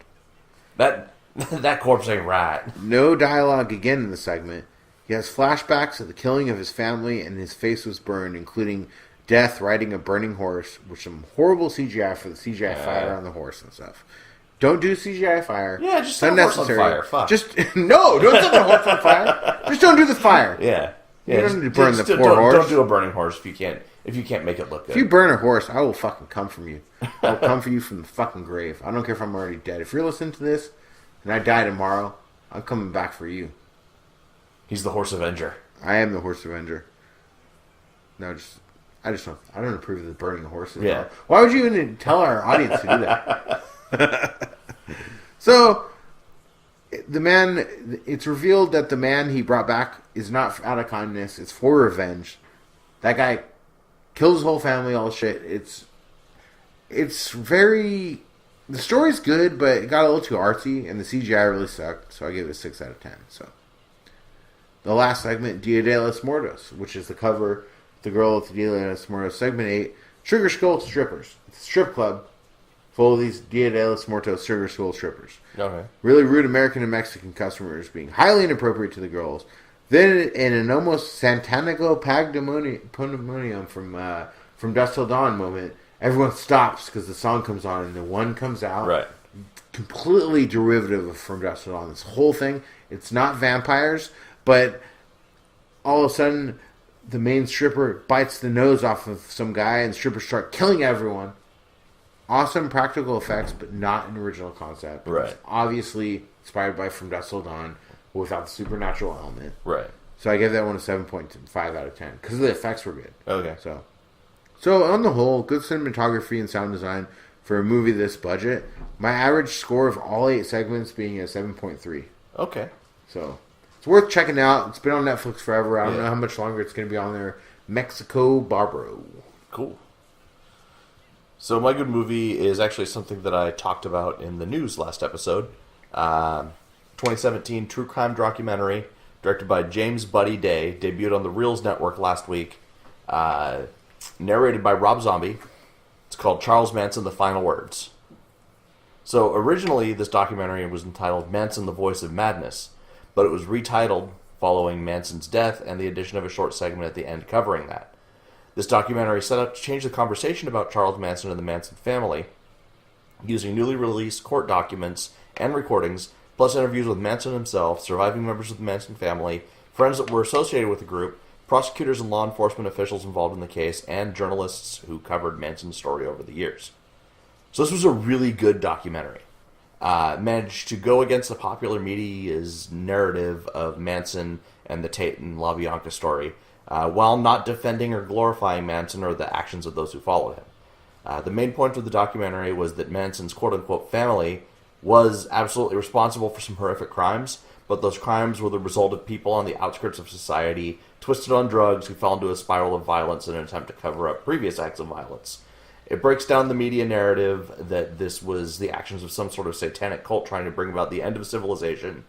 [SPEAKER 2] That corpse ain't right.
[SPEAKER 3] No dialogue again in the segment. He has flashbacks of the killing of his family, and his face was burned, including death riding a burning horse, with some horrible CGI for the CGI fire on the horse and stuff. Don't do CGI fire.
[SPEAKER 2] Yeah, just set the horse on fire. Fuck.
[SPEAKER 3] No, don't set the horse on fire. Just don't do the fire.
[SPEAKER 2] Yeah.
[SPEAKER 3] You don't need to burn the poor horse.
[SPEAKER 2] Don't do a burning horse if you can't make it look good.
[SPEAKER 3] If you burn a horse, I will fucking come from you. I'll come for you from the fucking grave. I don't care if I'm already dead. If you're listening to this and I die tomorrow, I'm coming back for you.
[SPEAKER 2] He's the Horse Avenger.
[SPEAKER 3] I am the Horse Avenger. No, I don't approve of the burning the horses.
[SPEAKER 2] Yeah.
[SPEAKER 3] Why would you even tell our audience to do that? So, it's revealed that the man he brought back is not out of kindness. It's for revenge. That guy killed his whole family, all shit. It's very... The story's good, but it got a little too artsy, and the CGI really sucked, so I gave it a 6 out of 10. So, the last segment, Dia de los Muertos, which is the cover, the girl with the Dia de los Muertos, segment 8, Sugar Skull Strippers. It's a strip club full of these Dia de los Muertos Sugar Skull Strippers.
[SPEAKER 2] Okay.
[SPEAKER 3] Really rude American and Mexican customers being highly inappropriate to the girls. Then, in an almost Santanico pandemonium from Dusk Till Dawn moment, everyone stops because the song comes on and the one comes out.
[SPEAKER 2] Right.
[SPEAKER 3] Completely derivative of From Dusk Till Dawn. This whole thing, it's not vampires, but all of a sudden the main stripper bites the nose off of some guy and strippers start killing everyone. Awesome practical effects, but not an original concept.
[SPEAKER 2] Right.
[SPEAKER 3] It's obviously inspired by From Dusk Till Dawn without the supernatural element.
[SPEAKER 2] Right.
[SPEAKER 3] So I gave that one a 7.5 out of 10 because the effects were good.
[SPEAKER 2] Okay.
[SPEAKER 3] So on the whole, good cinematography and sound design for a movie this budget. My average score of all 8 segments being a 7.3.
[SPEAKER 2] Okay.
[SPEAKER 3] So it's worth checking out. It's been on Netflix forever. I don't know how much longer it's going to be on there. Mexico Barbaro.
[SPEAKER 2] Cool. So my good movie is actually something that I talked about in the news last episode. 2017 true crime documentary directed by James Buddy Day, debuted on the Reels Network last week. Narrated by Rob Zombie. It's called Charles Manson, The Final Words. So originally this documentary was entitled Manson, The Voice of Madness, but it was retitled following Manson's death and the addition of a short segment at the end covering that. This documentary set out to change the conversation about Charles Manson and the Manson family, using newly released court documents and recordings, plus interviews with Manson himself, surviving members of the Manson family, friends that were associated with the group, prosecutors and law enforcement officials involved in the case, and journalists who covered Manson's story over the years. So this was a really good documentary. Managed to go against the popular media's narrative of Manson and the Tate and LaBianca story, while not defending or glorifying Manson or the actions of those who followed him. The main point of the documentary was that Manson's quote-unquote family was absolutely responsible for some horrific crimes, but those crimes were the result of people on the outskirts of society, twisted on drugs, who fell into a spiral of violence in an attempt to cover up previous acts of violence. It breaks down the media narrative that this was the actions of some sort of satanic cult trying to bring about the end of civilization,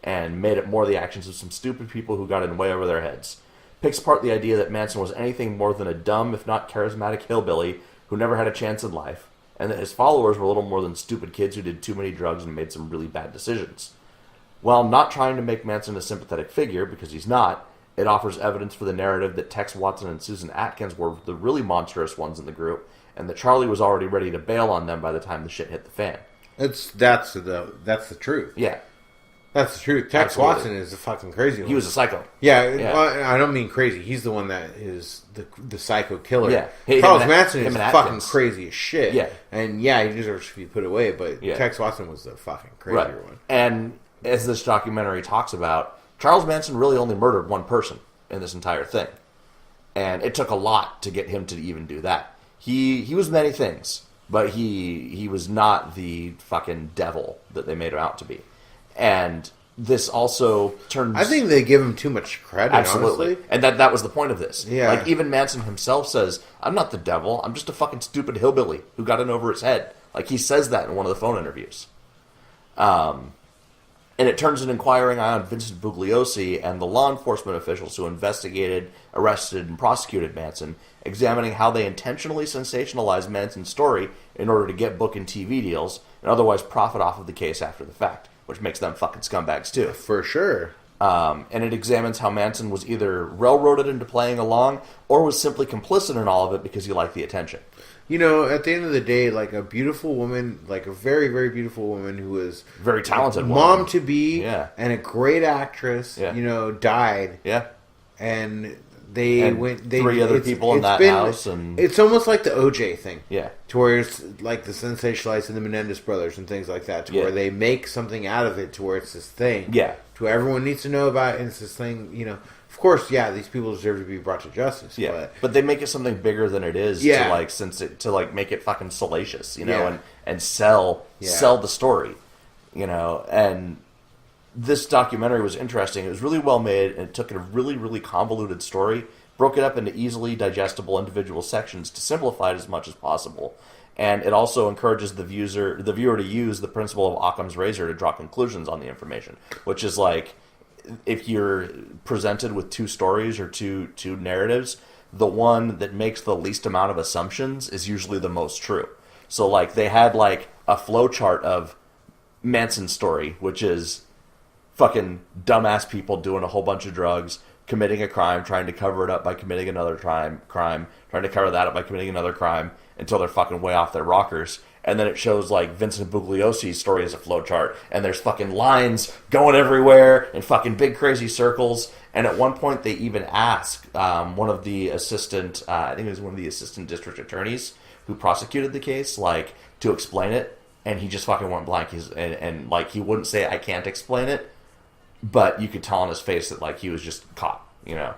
[SPEAKER 2] and made it more the actions of some stupid people who got in way over their heads. Picks apart the idea that Manson was anything more than a dumb, if not charismatic hillbilly who never had a chance in life, and that his followers were little more than stupid kids who did too many drugs and made some really bad decisions. While not trying to make Manson a sympathetic figure, because he's not, it offers evidence for the narrative that Tex Watson and Susan Atkins were the really monstrous ones in the group, and that Charlie was already ready to bail on them by the time the shit hit the fan.
[SPEAKER 3] That's the truth.
[SPEAKER 2] Yeah.
[SPEAKER 3] That's the truth. Tex
[SPEAKER 2] Absolutely.
[SPEAKER 3] Watson is a fucking crazy one.
[SPEAKER 2] He was a psycho.
[SPEAKER 3] Yeah,
[SPEAKER 2] Yeah.
[SPEAKER 3] well, I don't mean crazy. He's the one that is the psycho killer.
[SPEAKER 2] Yeah.
[SPEAKER 3] Charles
[SPEAKER 2] Him
[SPEAKER 3] Manson
[SPEAKER 2] and
[SPEAKER 3] is
[SPEAKER 2] Atkins.
[SPEAKER 3] fucking crazy as shit.
[SPEAKER 2] Yeah.
[SPEAKER 3] And yeah, he deserves to be put away, but
[SPEAKER 2] Yeah.
[SPEAKER 3] Tex Watson was the fucking crazier one.
[SPEAKER 2] And as this documentary talks about, Charles Manson really only murdered one person in this entire thing. And it took a lot to get him to even do that. He was many things, but he was not the fucking devil that they made him out to be. And this also turns...
[SPEAKER 3] I think they give him too much credit,
[SPEAKER 2] Absolutely.
[SPEAKER 3] honestly.
[SPEAKER 2] And that was the point of this.
[SPEAKER 3] Yeah.
[SPEAKER 2] Like, even Manson himself says, I'm not the devil, I'm just a fucking stupid hillbilly who got in over his head. Like, he says that in one of the phone interviews. And it turns an inquiring eye on Vincent Bugliosi and the law enforcement officials who investigated, arrested, and prosecuted Manson, examining how they intentionally sensationalized Manson's story in order to get book and TV deals, and otherwise profit off of the case after the fact, which makes them fucking scumbags too.
[SPEAKER 3] For sure.
[SPEAKER 2] And it examines how Manson was either railroaded into playing along, or was simply complicit in all of it because he liked the attention.
[SPEAKER 3] You know, at the end of the day, like a beautiful woman, like a very, very beautiful woman who was
[SPEAKER 2] Very talented
[SPEAKER 3] mom
[SPEAKER 2] woman.
[SPEAKER 3] to be,
[SPEAKER 2] Yeah.
[SPEAKER 3] and a great actress,
[SPEAKER 2] Yeah.
[SPEAKER 3] you know, died.
[SPEAKER 2] Yeah.
[SPEAKER 3] And
[SPEAKER 2] three other people in that house, and
[SPEAKER 3] it's almost like the OJ thing.
[SPEAKER 2] Yeah,
[SPEAKER 3] to where it's like the sensationalizing the Menendez brothers and things like that, to where they make something out of it, to where it's this thing.
[SPEAKER 2] Yeah,
[SPEAKER 3] to where everyone needs to know about it, and it's this thing. You know, of course, these people deserve to be brought to justice.
[SPEAKER 2] Yeah, but they make it something bigger than it is.
[SPEAKER 3] Yeah.
[SPEAKER 2] to make it fucking salacious, you know, and sell the story, you know, and. This documentary was interesting. It was really well made, and it took a really, really convoluted story, broke it up into easily digestible individual sections to simplify it as much as possible. And it also encourages the viewer to use the principle of Occam's razor to draw conclusions on the information, which is like, if you're presented with two stories or two narratives, the one that makes the least amount of assumptions is usually the most true. So, like, they had, like, a flowchart of Manson's story, which is fucking dumbass people doing a whole bunch of drugs, committing a crime, trying to cover it up by committing another crime, trying to cover that up by committing another crime until they're fucking way off their rockers. And then it shows, like, Vincent Bugliosi's story as a flowchart, and there's fucking lines going everywhere in fucking big crazy circles. And at one point they even asked one of the assistant, I think it was one of the assistant district attorneys who prosecuted the case, like, to explain it, and he just fucking went blank. And like, he wouldn't say, I can't explain it. But you could tell on his face that, like, he was just caught, you know.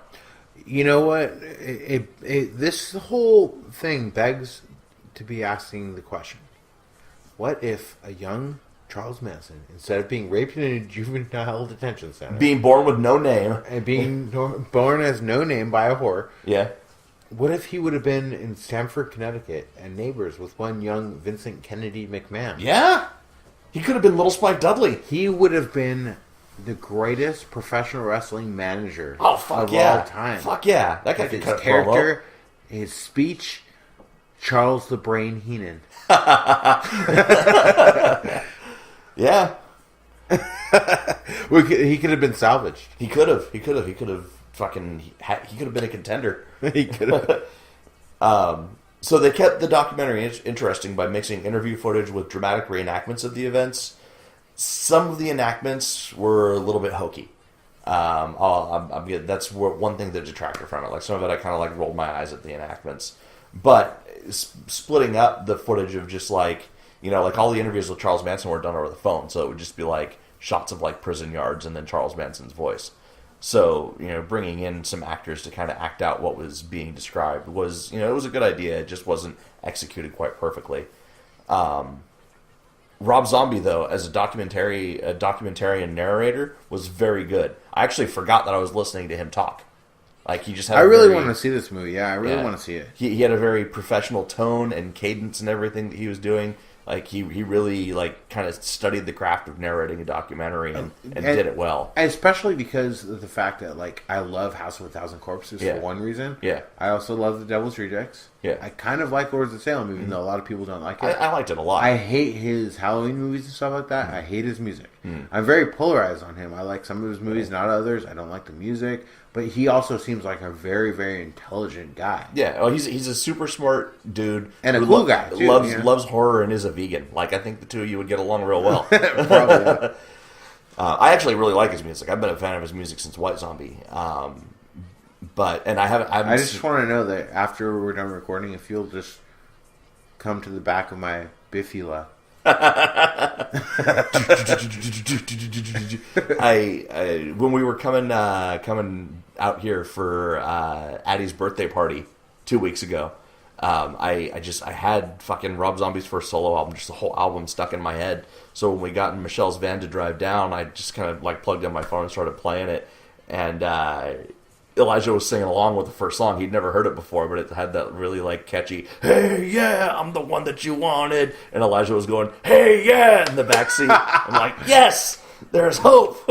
[SPEAKER 3] You know what? This whole thing begs to be asking the question: what if a young Charles Manson, instead of being raped in a juvenile detention center,
[SPEAKER 2] being born with no name,
[SPEAKER 3] and being born as no name by a whore, what if he would have been in Stamford, Connecticut, and neighbors with one young Vincent Kennedy McMahon?
[SPEAKER 2] Yeah, he could have been Little Spike Dudley.
[SPEAKER 3] He would have been the greatest professional wrestling manager of all time.
[SPEAKER 2] Fuck yeah. That guy could cut
[SPEAKER 3] his character, his speech, Charles the Brain Heenan.
[SPEAKER 2] Yeah.
[SPEAKER 3] He could have been salvaged.
[SPEAKER 2] He could have been a contender.
[SPEAKER 3] He could have.
[SPEAKER 2] So they kept the documentary interesting by mixing interview footage with dramatic reenactments of the events. Some of the enactments were a little bit hokey. That's one thing that detracted from it. Like, some of it I kind of like rolled my eyes at the enactments. But splitting up the footage of just, like, you know, like, all the interviews with Charles Manson were done over the phone. So it would just be like shots of, like, prison yards and then Charles Manson's voice. So, you know, bringing in some actors to kind of act out what was being described was, you know, it was a good idea. It just wasn't executed quite perfectly. Rob Zombie, though, as a documentarian narrator, was very good. I actually forgot that I was listening to him talk. Like, he just had.
[SPEAKER 3] I really want to see this movie. Yeah, I really want to see it.
[SPEAKER 2] He had a very professional tone and cadence and everything that he was doing. Like, he really, like, kind of studied the craft of narrating a documentary and did it well.
[SPEAKER 3] Especially because of the fact that, like, I love House of a Thousand Corpses for one reason.
[SPEAKER 2] Yeah.
[SPEAKER 3] I also love The Devil's Rejects.
[SPEAKER 2] Yeah.
[SPEAKER 3] I kind of like Lords of Salem, even though a lot of people don't like it.
[SPEAKER 2] I liked it a lot.
[SPEAKER 3] I hate his Halloween movies and stuff like that. I hate his music. I'm very polarized on him. I like some of his movies, not others. I don't like the music. But he also seems like a very, very intelligent guy.
[SPEAKER 2] Yeah, well, he's a super smart dude.
[SPEAKER 3] And a cool guy, too.
[SPEAKER 2] Loves horror and is a vegan. Like, I think the two of you would get along real well.
[SPEAKER 3] Probably, yeah.
[SPEAKER 2] I actually really like his music. I've been a fan of his music since White Zombie. I
[SPEAKER 3] just want to know that after we're done recording, if you'll just come to the back of my bifula.
[SPEAKER 2] When we were coming out here for Addie's birthday party 2 weeks ago, I had fucking Rob Zombie's first solo album, just the whole album stuck in my head. So when we got in Michelle's van to drive down, I just kind of like plugged in my phone and started playing it, and Elijah was singing along with the first song. He'd never heard it before, but it had that really, like, catchy, "Hey, yeah, I'm the one that you wanted." And Elijah was going, "Hey, yeah," in the backseat. I'm like, yes, there's hope.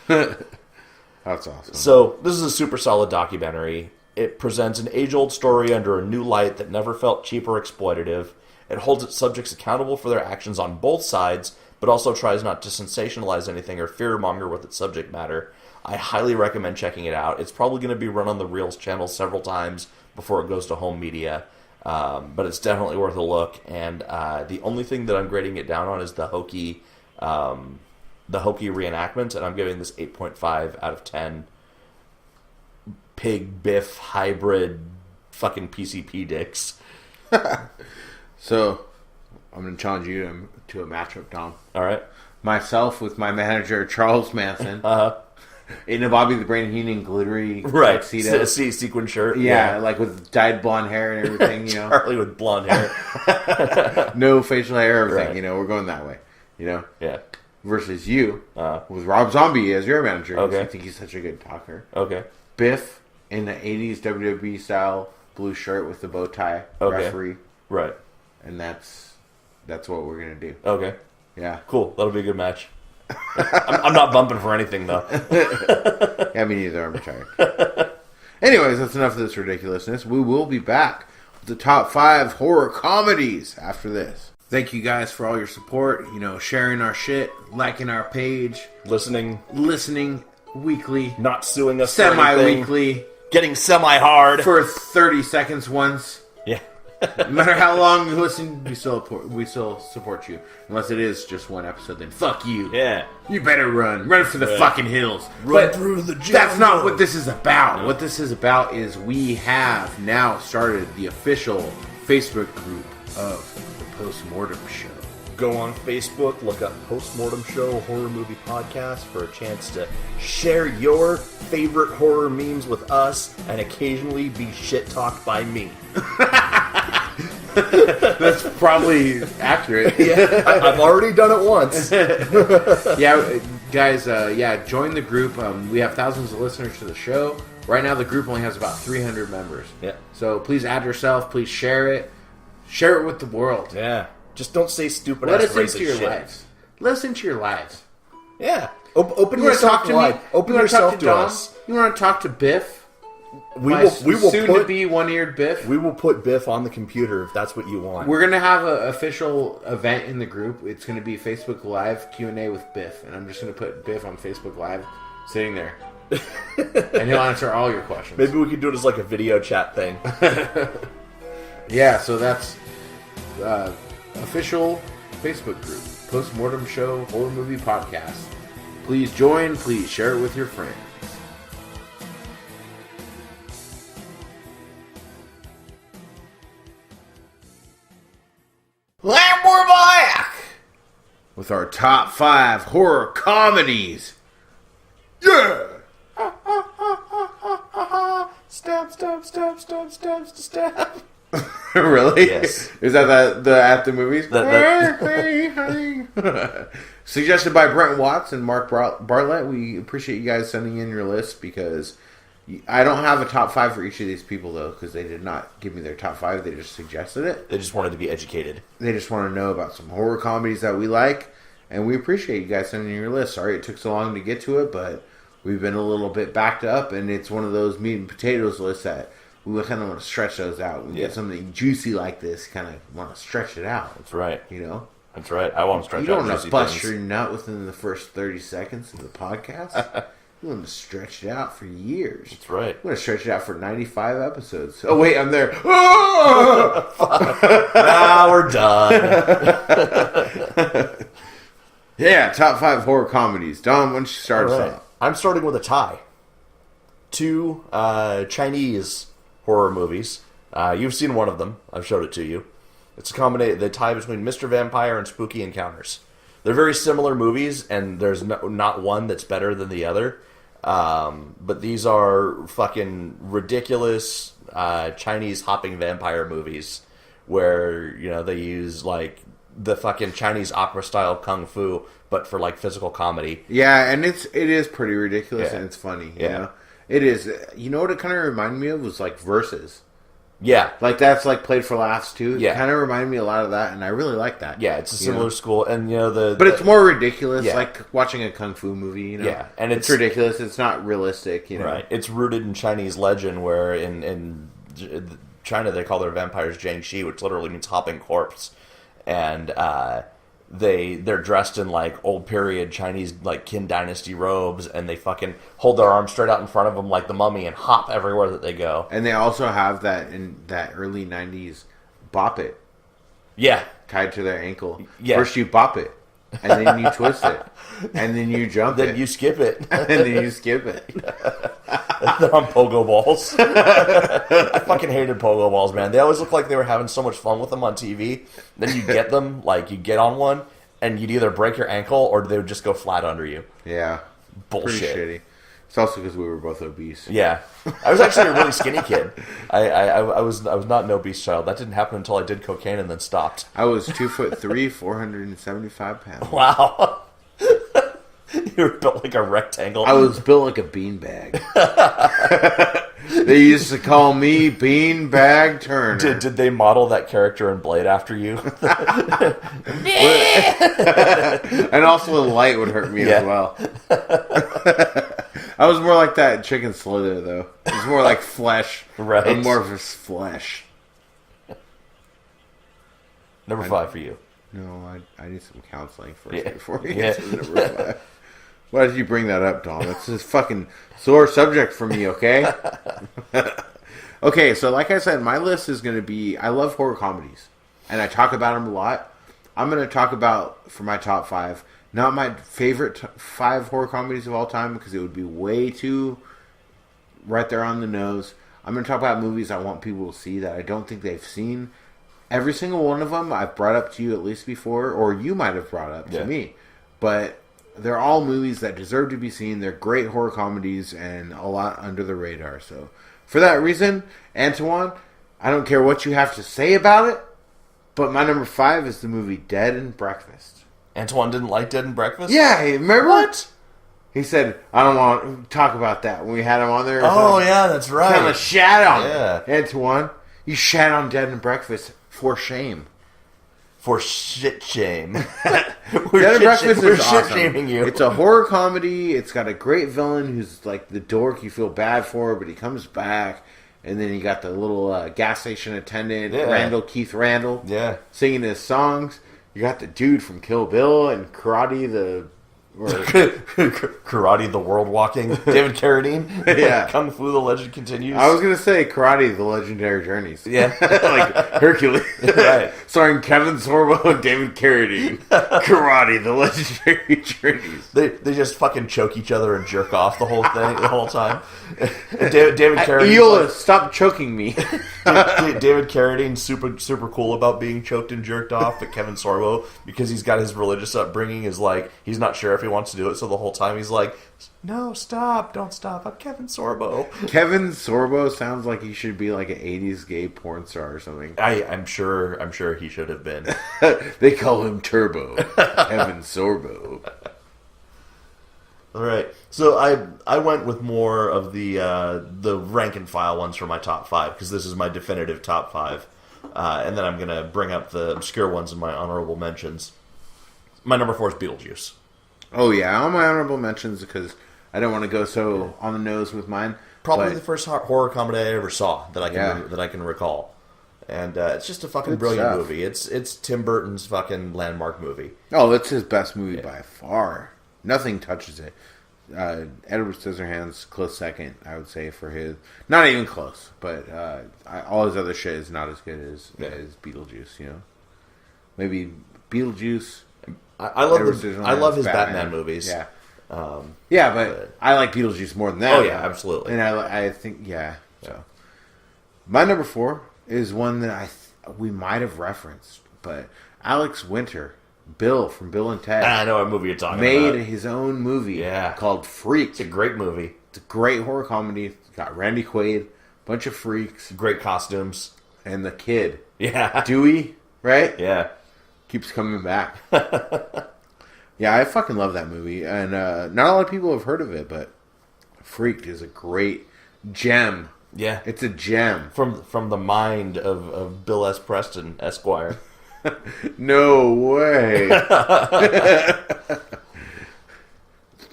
[SPEAKER 3] That's awesome.
[SPEAKER 2] So this is a super solid documentary. It presents an age-old story under a new light that never felt cheap or exploitative. It holds its subjects accountable for their actions on both sides, but also tries not to sensationalize anything or fearmonger with its subject matter. I highly recommend checking it out. It's probably going to be run on the Reels channel several times before it goes to home media, but it's definitely worth a look. And the only thing that I'm grading it down on is the hokey reenactment, and I'm giving this 8.5 out of 10 pig biff hybrid fucking PCP dicks.
[SPEAKER 3] So, I'm going to challenge you to a matchup, Dom.
[SPEAKER 2] All right.
[SPEAKER 3] Myself with my manager, Charles Manson. In a Bobby the Brain Heenan glittery tuxedo.
[SPEAKER 2] Sequin shirt.
[SPEAKER 3] Yeah, like with dyed blonde hair and everything, you know.
[SPEAKER 2] Charlie with blonde hair.
[SPEAKER 3] No facial hair, everything,
[SPEAKER 2] Right.
[SPEAKER 3] you know. We're going that way, you know.
[SPEAKER 2] Yeah.
[SPEAKER 3] Versus you, with Rob Zombie as your manager.
[SPEAKER 2] Okay.
[SPEAKER 3] I think he's such a good talker.
[SPEAKER 2] Okay.
[SPEAKER 3] Biff in the 80s WWE style blue shirt with the bow tie.
[SPEAKER 2] Okay.
[SPEAKER 3] Referee.
[SPEAKER 2] Right.
[SPEAKER 3] And that's what we're going to do.
[SPEAKER 2] Okay.
[SPEAKER 3] Yeah.
[SPEAKER 2] Cool. That'll be a good match. I'm not bumping for anything, though.
[SPEAKER 3] Yeah, me neither. I'm retired. Anyways, that's enough of this ridiculousness. We will be back with the top 5 horror comedies after this. Thank you guys for all your support. You know, sharing our shit, liking our page,
[SPEAKER 2] Listening.
[SPEAKER 3] weekly,
[SPEAKER 2] Not suing us for anything.
[SPEAKER 3] semi-weekly,
[SPEAKER 2] Getting semi-hard.
[SPEAKER 3] for 30 seconds once.
[SPEAKER 2] Yeah.
[SPEAKER 3] No matter how long you listen, we still support you. Unless it is just one episode, then fuck you.
[SPEAKER 2] Yeah.
[SPEAKER 3] You better run for the fucking hills.
[SPEAKER 2] Run through the jungle.
[SPEAKER 3] That's not what this is about. What this is about is we have now started the official Facebook group of the Post-Mortem Show.
[SPEAKER 2] Go on Facebook, look up Post-Mortem Show Horror Movie Podcast for a chance to share your favorite horror memes with us and occasionally be shit-talked by me.
[SPEAKER 3] That's probably accurate.
[SPEAKER 2] Yeah, I've already done it once.
[SPEAKER 3] Yeah, guys, join the group. We have thousands of listeners to the show. Right now, the group only has about 300 members.
[SPEAKER 2] Yeah.
[SPEAKER 3] So please add yourself. Please share it. Share it with the world.
[SPEAKER 2] Yeah. Just don't say stupid
[SPEAKER 3] Let
[SPEAKER 2] ass
[SPEAKER 3] us
[SPEAKER 2] racist
[SPEAKER 3] into your
[SPEAKER 2] shit.
[SPEAKER 3] lives. Let us into your lives.
[SPEAKER 2] Yeah. Open
[SPEAKER 3] You want to
[SPEAKER 2] yourself
[SPEAKER 3] talk to
[SPEAKER 2] wide.
[SPEAKER 3] me?
[SPEAKER 2] Open
[SPEAKER 3] You want to talk
[SPEAKER 2] yourself
[SPEAKER 3] to
[SPEAKER 2] to
[SPEAKER 3] Dom?
[SPEAKER 2] us.
[SPEAKER 3] You want to talk to Biff?
[SPEAKER 2] We will
[SPEAKER 3] soon
[SPEAKER 2] put
[SPEAKER 3] to be one-eared Biff.
[SPEAKER 2] we will put Biff on the computer if that's what you want.
[SPEAKER 3] We're gonna have an official event in the group. It's gonna be Facebook Live Q&A with Biff, and I'm just gonna put Biff on Facebook Live, sitting there, and he'll answer all your questions.
[SPEAKER 2] Maybe we could do it as like a video chat thing.
[SPEAKER 3] Yeah, so that's official Facebook group, Post-Mortem Show Horror Movie Podcast. Please join. Please share it with your friends. And we're back with our top 5 horror comedies. Yeah!
[SPEAKER 2] Stab.
[SPEAKER 3] Really?
[SPEAKER 2] Yes.
[SPEAKER 3] Is that the at the movies?
[SPEAKER 2] That-
[SPEAKER 3] Suggested by Brent Watts and Marc Bartlett. We appreciate you guys sending in your list because I don't have a top 5 for each of these people though because they did not give me their top 5. They just suggested it.
[SPEAKER 2] They just wanted to be educated.
[SPEAKER 3] They just want to know about some horror comedies that we like, and we appreciate you guys sending in your list. Sorry it took so long to get to it, but we've been a little bit backed up, and it's one of those meat and potatoes lists that we kind of want to stretch those out. We get something juicy like this, kind of want to stretch it out.
[SPEAKER 2] That's right.
[SPEAKER 3] You know?
[SPEAKER 2] That's right. I want to stretch
[SPEAKER 3] You
[SPEAKER 2] out
[SPEAKER 3] don't want
[SPEAKER 2] juicy
[SPEAKER 3] to bust
[SPEAKER 2] things.
[SPEAKER 3] your nut within the first 30 seconds of the podcast. You want to stretch it out for years.
[SPEAKER 2] That's right.
[SPEAKER 3] You want to stretch it out for 95 episodes. Oh, wait, I'm there. Oh!
[SPEAKER 2] Now we're done.
[SPEAKER 3] Yeah, top 5 horror comedies. Dom, why don't you start us off?
[SPEAKER 2] I'm starting with a tie. 2 Chinese horror movies. You've seen one of them. I've showed it to you. It's a combination. The tie between Mr. Vampire and Spooky Encounters. They're very similar movies, and there's not one that's better than the other. But these are fucking ridiculous Chinese hopping vampire movies where, you know, they use like the fucking Chinese opera style kung fu, but for like physical comedy.
[SPEAKER 3] Yeah, and it is pretty ridiculous and it's funny. You
[SPEAKER 2] Yeah.
[SPEAKER 3] know? It is. You know what it kind of reminded me of was like Versus.
[SPEAKER 2] Yeah.
[SPEAKER 3] Like that's like played for laughs too.
[SPEAKER 2] Yeah.
[SPEAKER 3] It kind of reminded me a lot of that, and I really like that.
[SPEAKER 2] Yeah, it's a
[SPEAKER 3] You
[SPEAKER 2] similar
[SPEAKER 3] know?
[SPEAKER 2] school, and you know
[SPEAKER 3] But it's more ridiculous,
[SPEAKER 2] Yeah.
[SPEAKER 3] like watching a kung fu movie. You know,
[SPEAKER 2] Yeah, and
[SPEAKER 3] it's ridiculous. It's not realistic. You know,
[SPEAKER 2] right. It's rooted in Chinese legend, where in China they call their vampires Jiangxi, which literally means hopping corpse, and they're dressed in like old period Chinese like Qin dynasty robes, and they fucking hold their arms straight out in front of them like the mummy and hop everywhere that they go.
[SPEAKER 3] And they also have that in that early '90s bop it
[SPEAKER 2] Yeah,
[SPEAKER 3] tied to their ankle.
[SPEAKER 2] Yeah.
[SPEAKER 3] First you bop it, and then you twist it, and then you jump
[SPEAKER 2] Then
[SPEAKER 3] it,
[SPEAKER 2] you skip it.
[SPEAKER 3] and then you skip it.
[SPEAKER 2] They're on pogo balls. I fucking hated pogo balls, man. They always looked like they were having so much fun with them on TV. Then you get them, like you get on one, and you'd either break your ankle or they would just go flat under you.
[SPEAKER 3] Yeah,
[SPEAKER 2] Bullshit.
[SPEAKER 3] pretty shitty. It's also because we were both obese.
[SPEAKER 2] Yeah, I was actually a really skinny kid. I was not an obese child. That didn't happen until I did cocaine and then stopped.
[SPEAKER 3] I was 2'3", 475 pounds.
[SPEAKER 2] Wow. You were built like a rectangle.
[SPEAKER 3] I was built like a beanbag. They used to call me Beanbag Turner.
[SPEAKER 2] Did they model that character in Blade after you?
[SPEAKER 3] And also the light would hurt me as well. I was more like that chicken slither, though. It was more like flesh.
[SPEAKER 2] Right.
[SPEAKER 3] Amorphous flesh.
[SPEAKER 2] Number 5 for you.
[SPEAKER 3] No, I need some counseling first
[SPEAKER 2] Yeah.
[SPEAKER 3] before we get to number 5. Why did you bring that up, Dom? It's a fucking sore subject for me, okay? Okay, so like I said, my list is going to be... I love horror comedies, and I talk about them a lot. I'm going to talk about, for my top 5, not my favorite 5 horror comedies of all time, because it would be way too right there on the nose. I'm going to talk about movies I want people to see that I don't think they've seen. Every single one of them I've brought up to you at least before, or you might have brought up to me. But they're all movies that deserve to be seen. They're great horror comedies and a lot under the radar. So for that reason, Antoine, I don't care what you have to say about it, but my number 5 is the movie Dead and Breakfast.
[SPEAKER 2] Antoine didn't like Dead and Breakfast?
[SPEAKER 3] Yeah, remember?
[SPEAKER 2] What?
[SPEAKER 3] He said, I don't want to talk about that when we had him on there.
[SPEAKER 2] Oh, yeah, that's right.
[SPEAKER 3] Kind of shat on
[SPEAKER 2] Yeah.
[SPEAKER 3] Antoine. You shat on Dead and Breakfast for shame.
[SPEAKER 2] For shit shame.
[SPEAKER 3] Dead and Breakfast
[SPEAKER 2] we're
[SPEAKER 3] is
[SPEAKER 2] shit
[SPEAKER 3] awesome.
[SPEAKER 2] shaming you.
[SPEAKER 3] It's a horror comedy. It's got a great villain who's like the dork you feel bad for, but he comes back. And then you got the little gas station attendant, Keith Randall, singing his songs. You got the dude from Kill Bill and
[SPEAKER 2] Karate the World Walking. David Carradine.
[SPEAKER 3] Yeah.
[SPEAKER 2] Kung Fu the Legend Continues.
[SPEAKER 3] I was going to say Karate the Legendary Journeys.
[SPEAKER 2] Yeah.
[SPEAKER 3] Like Hercules.
[SPEAKER 2] Right.
[SPEAKER 3] Starring Kevin Sorbo and David Carradine. Karate the Legendary Journeys.
[SPEAKER 2] They just fucking choke each other and jerk off the whole thing, the whole time. And David Carradine.
[SPEAKER 3] Eola, stop choking me.
[SPEAKER 2] David Carradine super cool about being choked and jerked off, but Kevin Sorbo, because he's got his religious upbringing, is like, he's not sure if he wants to do it, so the whole time he's like, no, stop, don't stop, I'm Kevin Sorbo.
[SPEAKER 3] Kevin Sorbo sounds like he should be like an 80s gay porn star or something.
[SPEAKER 2] I'm sure he should have been.
[SPEAKER 3] They call him Turbo. Kevin Sorbo.
[SPEAKER 2] All right, so I went with more of the rank and file ones for my top 5, because this is my definitive top 5, and then I'm gonna bring up the obscure ones in my honorable mentions. My number 4 is Beetlejuice.
[SPEAKER 3] Oh yeah, all my honorable mentions because I don't want to go so on the nose with mine.
[SPEAKER 2] Probably the first horror comedy I ever saw that I can recall, and it's just a fucking brilliant movie. It's Tim Burton's fucking landmark movie.
[SPEAKER 3] Oh, it's his best movie by far. Nothing touches it. Edward Scissorhands, close second, I would say, for his. Not even close, but all his other shit is not as good as Beetlejuice. You know, maybe Beetlejuice.
[SPEAKER 2] I love his Batman movies.
[SPEAKER 3] Yeah, but I like Beetlejuice more than that.
[SPEAKER 2] Oh yeah, absolutely.
[SPEAKER 3] And I think So my number 4 is one that we might have referenced, but Alex Winter. Bill from Bill and Ted.
[SPEAKER 2] I know what movie you're talking
[SPEAKER 3] about.
[SPEAKER 2] Made
[SPEAKER 3] his own movie called Freak.
[SPEAKER 2] It's a great movie.
[SPEAKER 3] It's a great horror comedy. It's got Randy Quaid, bunch of freaks.
[SPEAKER 2] Great costumes.
[SPEAKER 3] And the kid.
[SPEAKER 2] Yeah.
[SPEAKER 3] Dewey, right?
[SPEAKER 2] Yeah.
[SPEAKER 3] Keeps coming back. Yeah, I fucking love that movie. And not a lot of people have heard of it, but Freaked is a great gem.
[SPEAKER 2] Yeah.
[SPEAKER 3] It's a gem.
[SPEAKER 2] From the mind of Bill S. Preston, Esquire.
[SPEAKER 3] No way.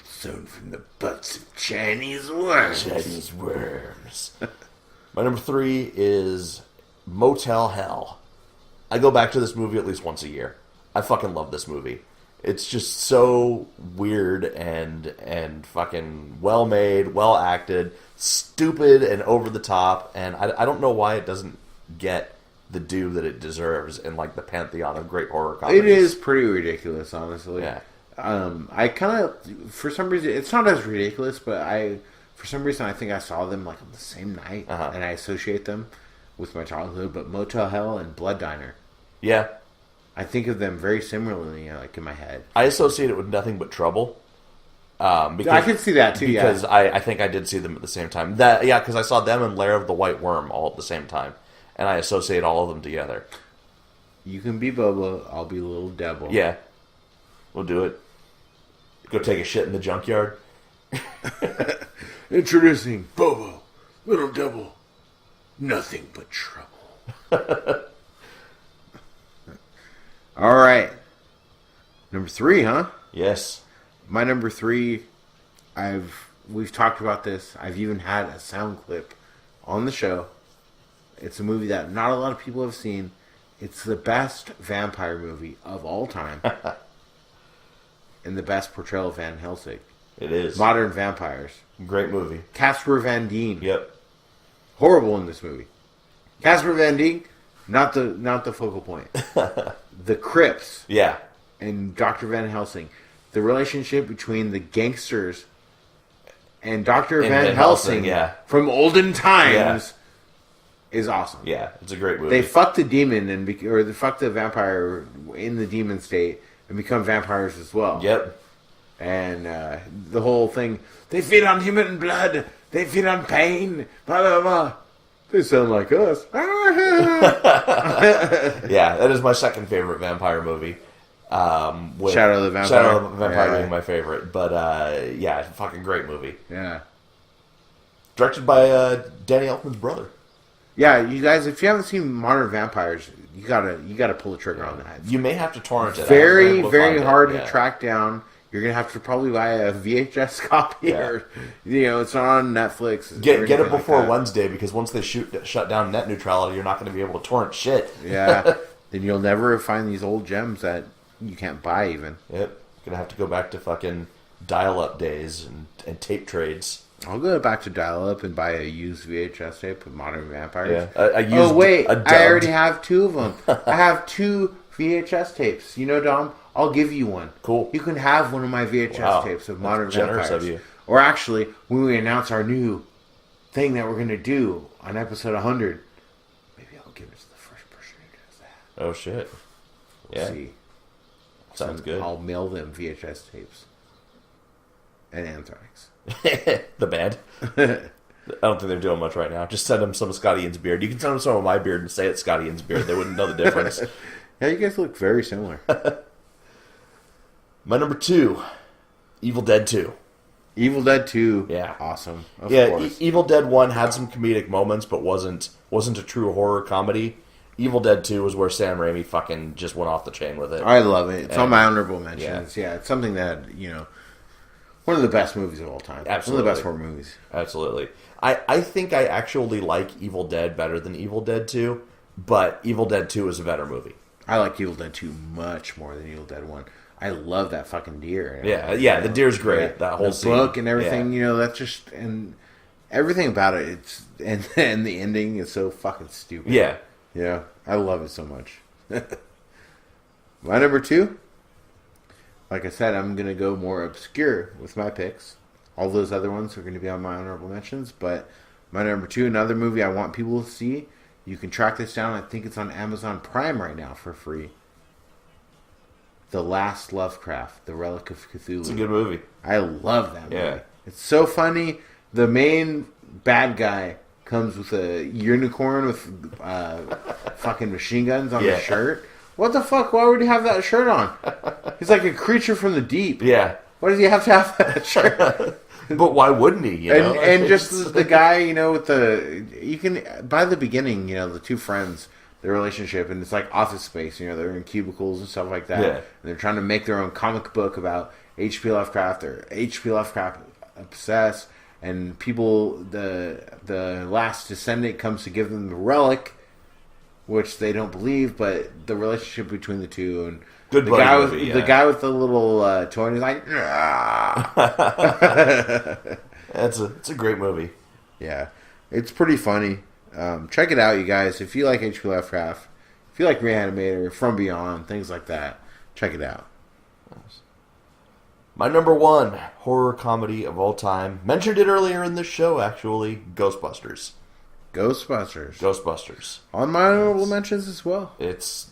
[SPEAKER 3] Sewn from the butts of Chinese worms.
[SPEAKER 2] Chinese worms. My number 3 is Motel Hell. I go back to this movie at least once a year. I fucking love this movie. It's just so weird and fucking well made, well acted, stupid and over the top, and I don't know why it doesn't get the due that it deserves in like the pantheon of great horror comedies.
[SPEAKER 3] It is pretty ridiculous, honestly.
[SPEAKER 2] Yeah.
[SPEAKER 3] I kind of, for some reason, it's not as ridiculous, but for some reason, I think I saw them like on the same night, and I associate them with my childhood. But Motel Hell and Blood Diner.
[SPEAKER 2] Yeah.
[SPEAKER 3] I think of them very similarly, like in my head.
[SPEAKER 2] I associate it with Nothing But Trouble. Because,
[SPEAKER 3] I can see that too.
[SPEAKER 2] Because I think I did see them at the same time. Because I saw them and Lair of the White Worm all at the same time, and I associate all of them together.
[SPEAKER 3] You can be Boba, I'll be Little Devil.
[SPEAKER 2] Yeah, we'll do it. Go take a shit in the junkyard.
[SPEAKER 3] Introducing Bobo, Little Devil, Nothing But Trouble. All right, number 3, huh?
[SPEAKER 2] Yes.
[SPEAKER 3] My number 3, we've talked about this. I've even had a sound clip on the show. It's a movie that not a lot of people have seen. It's the best vampire movie of all time. And the best portrayal of Van Helsing.
[SPEAKER 2] It is.
[SPEAKER 3] Modern Vampires.
[SPEAKER 2] Great movie.
[SPEAKER 3] Casper Van Dien.
[SPEAKER 2] Yep.
[SPEAKER 3] Horrible in this movie. Casper Van Dien, not the focal point. The Crips.
[SPEAKER 2] Yeah.
[SPEAKER 3] And Dr. Van Helsing. The relationship between the gangsters and Dr. Van Helsing from olden times is awesome.
[SPEAKER 2] Yeah, it's a great movie.
[SPEAKER 3] They fuck the demon or they fuck the vampire in the demon state and become vampires as well.
[SPEAKER 2] Yep.
[SPEAKER 3] And the whole thing, they feed on human blood, they feed on pain, blah, blah, blah. They sound like us.
[SPEAKER 2] Yeah, that is my second favorite vampire movie. With
[SPEAKER 3] Shadow of the Vampire.
[SPEAKER 2] Shadow of the Vampire being my favorite. But, yeah, fucking great movie.
[SPEAKER 3] Yeah.
[SPEAKER 2] Directed by Danny Elfman's brother.
[SPEAKER 3] Yeah, you guys, if you haven't seen Modern Vampires, you gotta pull the trigger on that.
[SPEAKER 2] You may have to torrent it.
[SPEAKER 3] Very, very hard to track down. You're gonna have to probably buy a VHS copy, or it's not on Netflix.
[SPEAKER 2] Get it before Wednesday, because once they shut down net neutrality, you're not going to be able to torrent shit.
[SPEAKER 3] Yeah, then you'll never find these old gems that you can't buy even.
[SPEAKER 2] Yep, gonna have to go back to fucking dial-up days and tape trades.
[SPEAKER 3] I'll go back to dial-up and buy a used VHS tape of Modern Vampires.
[SPEAKER 2] Yeah,
[SPEAKER 3] I already have 2 of them. I have 2 VHS tapes. You know, Dom, I'll give you one.
[SPEAKER 2] Cool.
[SPEAKER 3] You can have one of my VHS tapes of Modern
[SPEAKER 2] generous
[SPEAKER 3] Vampires.
[SPEAKER 2] Of you.
[SPEAKER 3] Or actually, when we announce our new thing that we're going to do on episode 100, maybe I'll give it to the first person who does that.
[SPEAKER 2] Oh, shit.
[SPEAKER 3] We'll see.
[SPEAKER 2] Sounds good.
[SPEAKER 3] I'll mail them VHS tapes. And Anthrax.
[SPEAKER 2] The band? I don't think they're doing much right now. Just send them some of Scotty Ian's beard. You can send them some of my beard and say it's Scotty Ian's beard. They wouldn't know the difference.
[SPEAKER 3] Yeah, you guys look very similar.
[SPEAKER 2] My number 2, Evil Dead 2.
[SPEAKER 3] Evil Dead 2.
[SPEAKER 2] Yeah.
[SPEAKER 3] Awesome. Of
[SPEAKER 2] yeah,
[SPEAKER 3] course.
[SPEAKER 2] Evil Dead 1 had some comedic moments, but wasn't a true horror comedy. Evil Dead 2 was where Sam Raimi fucking just went off the chain with it.
[SPEAKER 3] I love it. It's on my honorable mentions. Yeah, it's something that, one of the best movies of all time.
[SPEAKER 2] Absolutely.
[SPEAKER 3] One of the best horror movies.
[SPEAKER 2] Absolutely. I think I actually like Evil Dead better than Evil Dead 2, but Evil Dead 2 is a better movie.
[SPEAKER 3] I like Evil Dead 2 much more than Evil Dead 1. I love that fucking deer.
[SPEAKER 2] Yeah, the deer's great. Yeah, that whole scene.
[SPEAKER 3] Book and everything, that's just, and everything about it, and the ending is so fucking stupid.
[SPEAKER 2] Yeah.
[SPEAKER 3] Yeah, I love it so much. My number 2, like I said, I'm going to go more obscure with my picks. All those other ones are going to be on my honorable mentions, but my number 2, another movie I want people to see. You can track this down. I think it's on Amazon Prime right now for free. The Last Lovecraft, The Relic of Cthulhu.
[SPEAKER 2] It's a good movie.
[SPEAKER 3] I love that movie.
[SPEAKER 2] Yeah.
[SPEAKER 3] It's so funny. The main bad guy comes with a unicorn with fucking machine guns on his shirt. What the fuck? Why would he have that shirt on? He's like a creature from the deep.
[SPEAKER 2] Yeah.
[SPEAKER 3] Why does he have to have that shirt?
[SPEAKER 2] But why wouldn't he?
[SPEAKER 3] And just the guy, with you can, by the beginning, the 2 friends, their relationship, and it's like Office Space, they're in cubicles and stuff like that.
[SPEAKER 2] Yeah.
[SPEAKER 3] And they're trying to make their own comic book about H.P. Lovecraft or H.P. Lovecraft obsessed, and people, the last descendant comes to give them the relic, which they don't believe, but the relationship between the two, and
[SPEAKER 2] Good
[SPEAKER 3] the guy with
[SPEAKER 2] movie,
[SPEAKER 3] the guy with the little toy, and he's like,
[SPEAKER 2] it's a great movie.
[SPEAKER 3] Yeah, it's pretty funny. Check it out, you guys. If you like HP Lovecraft, if you like Reanimator, From Beyond, things like that, check it out.
[SPEAKER 2] My number one horror comedy of all time. Mentioned it earlier in this show, actually. Ghostbusters. Ghostbusters.
[SPEAKER 3] On my honorable mentions as well.
[SPEAKER 2] It's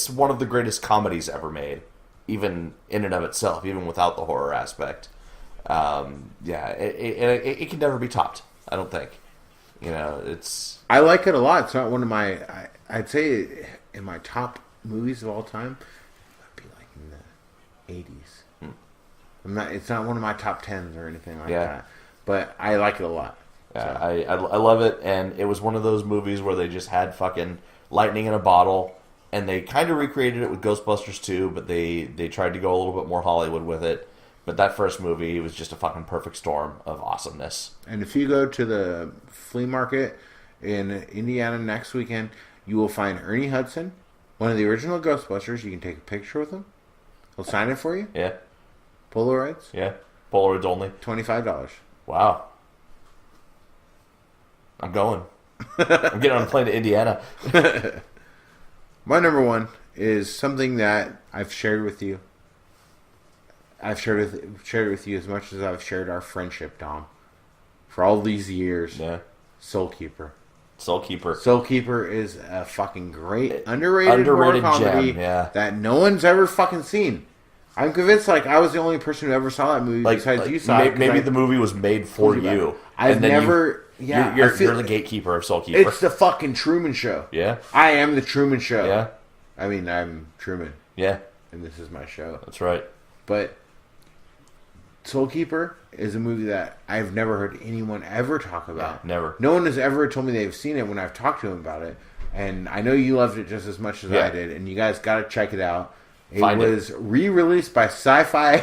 [SPEAKER 2] one of the greatest comedies ever made, even in and of itself, even without the horror aspect. It can never be topped, I don't think.
[SPEAKER 3] I like it a lot. It's not one of my... I'd say in my top movies of all time, it might be like in the 80s. It's not one of my top 10s or anything like that. But I like it a lot.
[SPEAKER 2] Yeah, so. I love it, and it was one of those movies where they just had fucking lightning in a bottle, and they kind of recreated it with Ghostbusters 2, but they tried to go a little bit more Hollywood with it. But that first movie was just a fucking perfect storm of awesomeness.
[SPEAKER 3] And if you go to the flea market in Indiana next weekend, you will find Ernie Hudson, one of the original Ghostbusters. You can take a picture with him. He'll sign it for you.
[SPEAKER 2] Yeah.
[SPEAKER 3] Polaroids?
[SPEAKER 2] Yeah. Polaroids only.
[SPEAKER 3] $25.
[SPEAKER 2] Wow. I'm going. I'm getting on a plane to Indiana.
[SPEAKER 3] My number one is something that I've shared with you. I've shared it with you as much as I've shared our friendship, Dom. For all these years.
[SPEAKER 2] Yeah.
[SPEAKER 3] Soulkeeper.
[SPEAKER 2] Soulkeeper
[SPEAKER 3] is a fucking great, underrated horror comedy that no one's ever fucking seen. I'm convinced, I was the only person who ever saw that movie besides you saw it.
[SPEAKER 2] Maybe the movie was made for you.
[SPEAKER 3] I've never...
[SPEAKER 2] You're the gatekeeper of Soulkeeper.
[SPEAKER 3] It's the fucking Truman Show.
[SPEAKER 2] Yeah.
[SPEAKER 3] I am the Truman Show.
[SPEAKER 2] Yeah.
[SPEAKER 3] I mean, I'm Truman.
[SPEAKER 2] Yeah.
[SPEAKER 3] And this is my show.
[SPEAKER 2] That's right.
[SPEAKER 3] But Soulkeeper is a movie that I've never heard anyone ever talk about.
[SPEAKER 2] Yeah, never.
[SPEAKER 3] No one has ever told me they've seen it when I've talked to them about it. And I know you loved it just as much as I did. And you guys got to check it out. It was re-released by Sci-Fi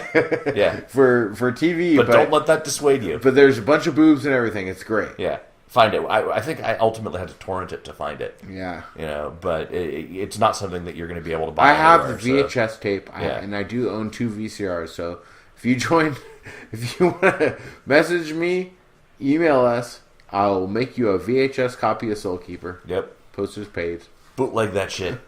[SPEAKER 3] for TV.
[SPEAKER 2] But don't let that dissuade you.
[SPEAKER 3] But there's a bunch of boobs and everything. It's great.
[SPEAKER 2] Yeah. Find it. I think I ultimately had to torrent it to find it.
[SPEAKER 3] Yeah.
[SPEAKER 2] But it's not something that you're going to be able to buy.
[SPEAKER 3] I have the VHS tape, and I do own 2 VCRs. So if you want to message me, email us. I'll make you a VHS copy of Soulkeeper.
[SPEAKER 2] Yep.
[SPEAKER 3] Posters paid.
[SPEAKER 2] Bootleg that shit.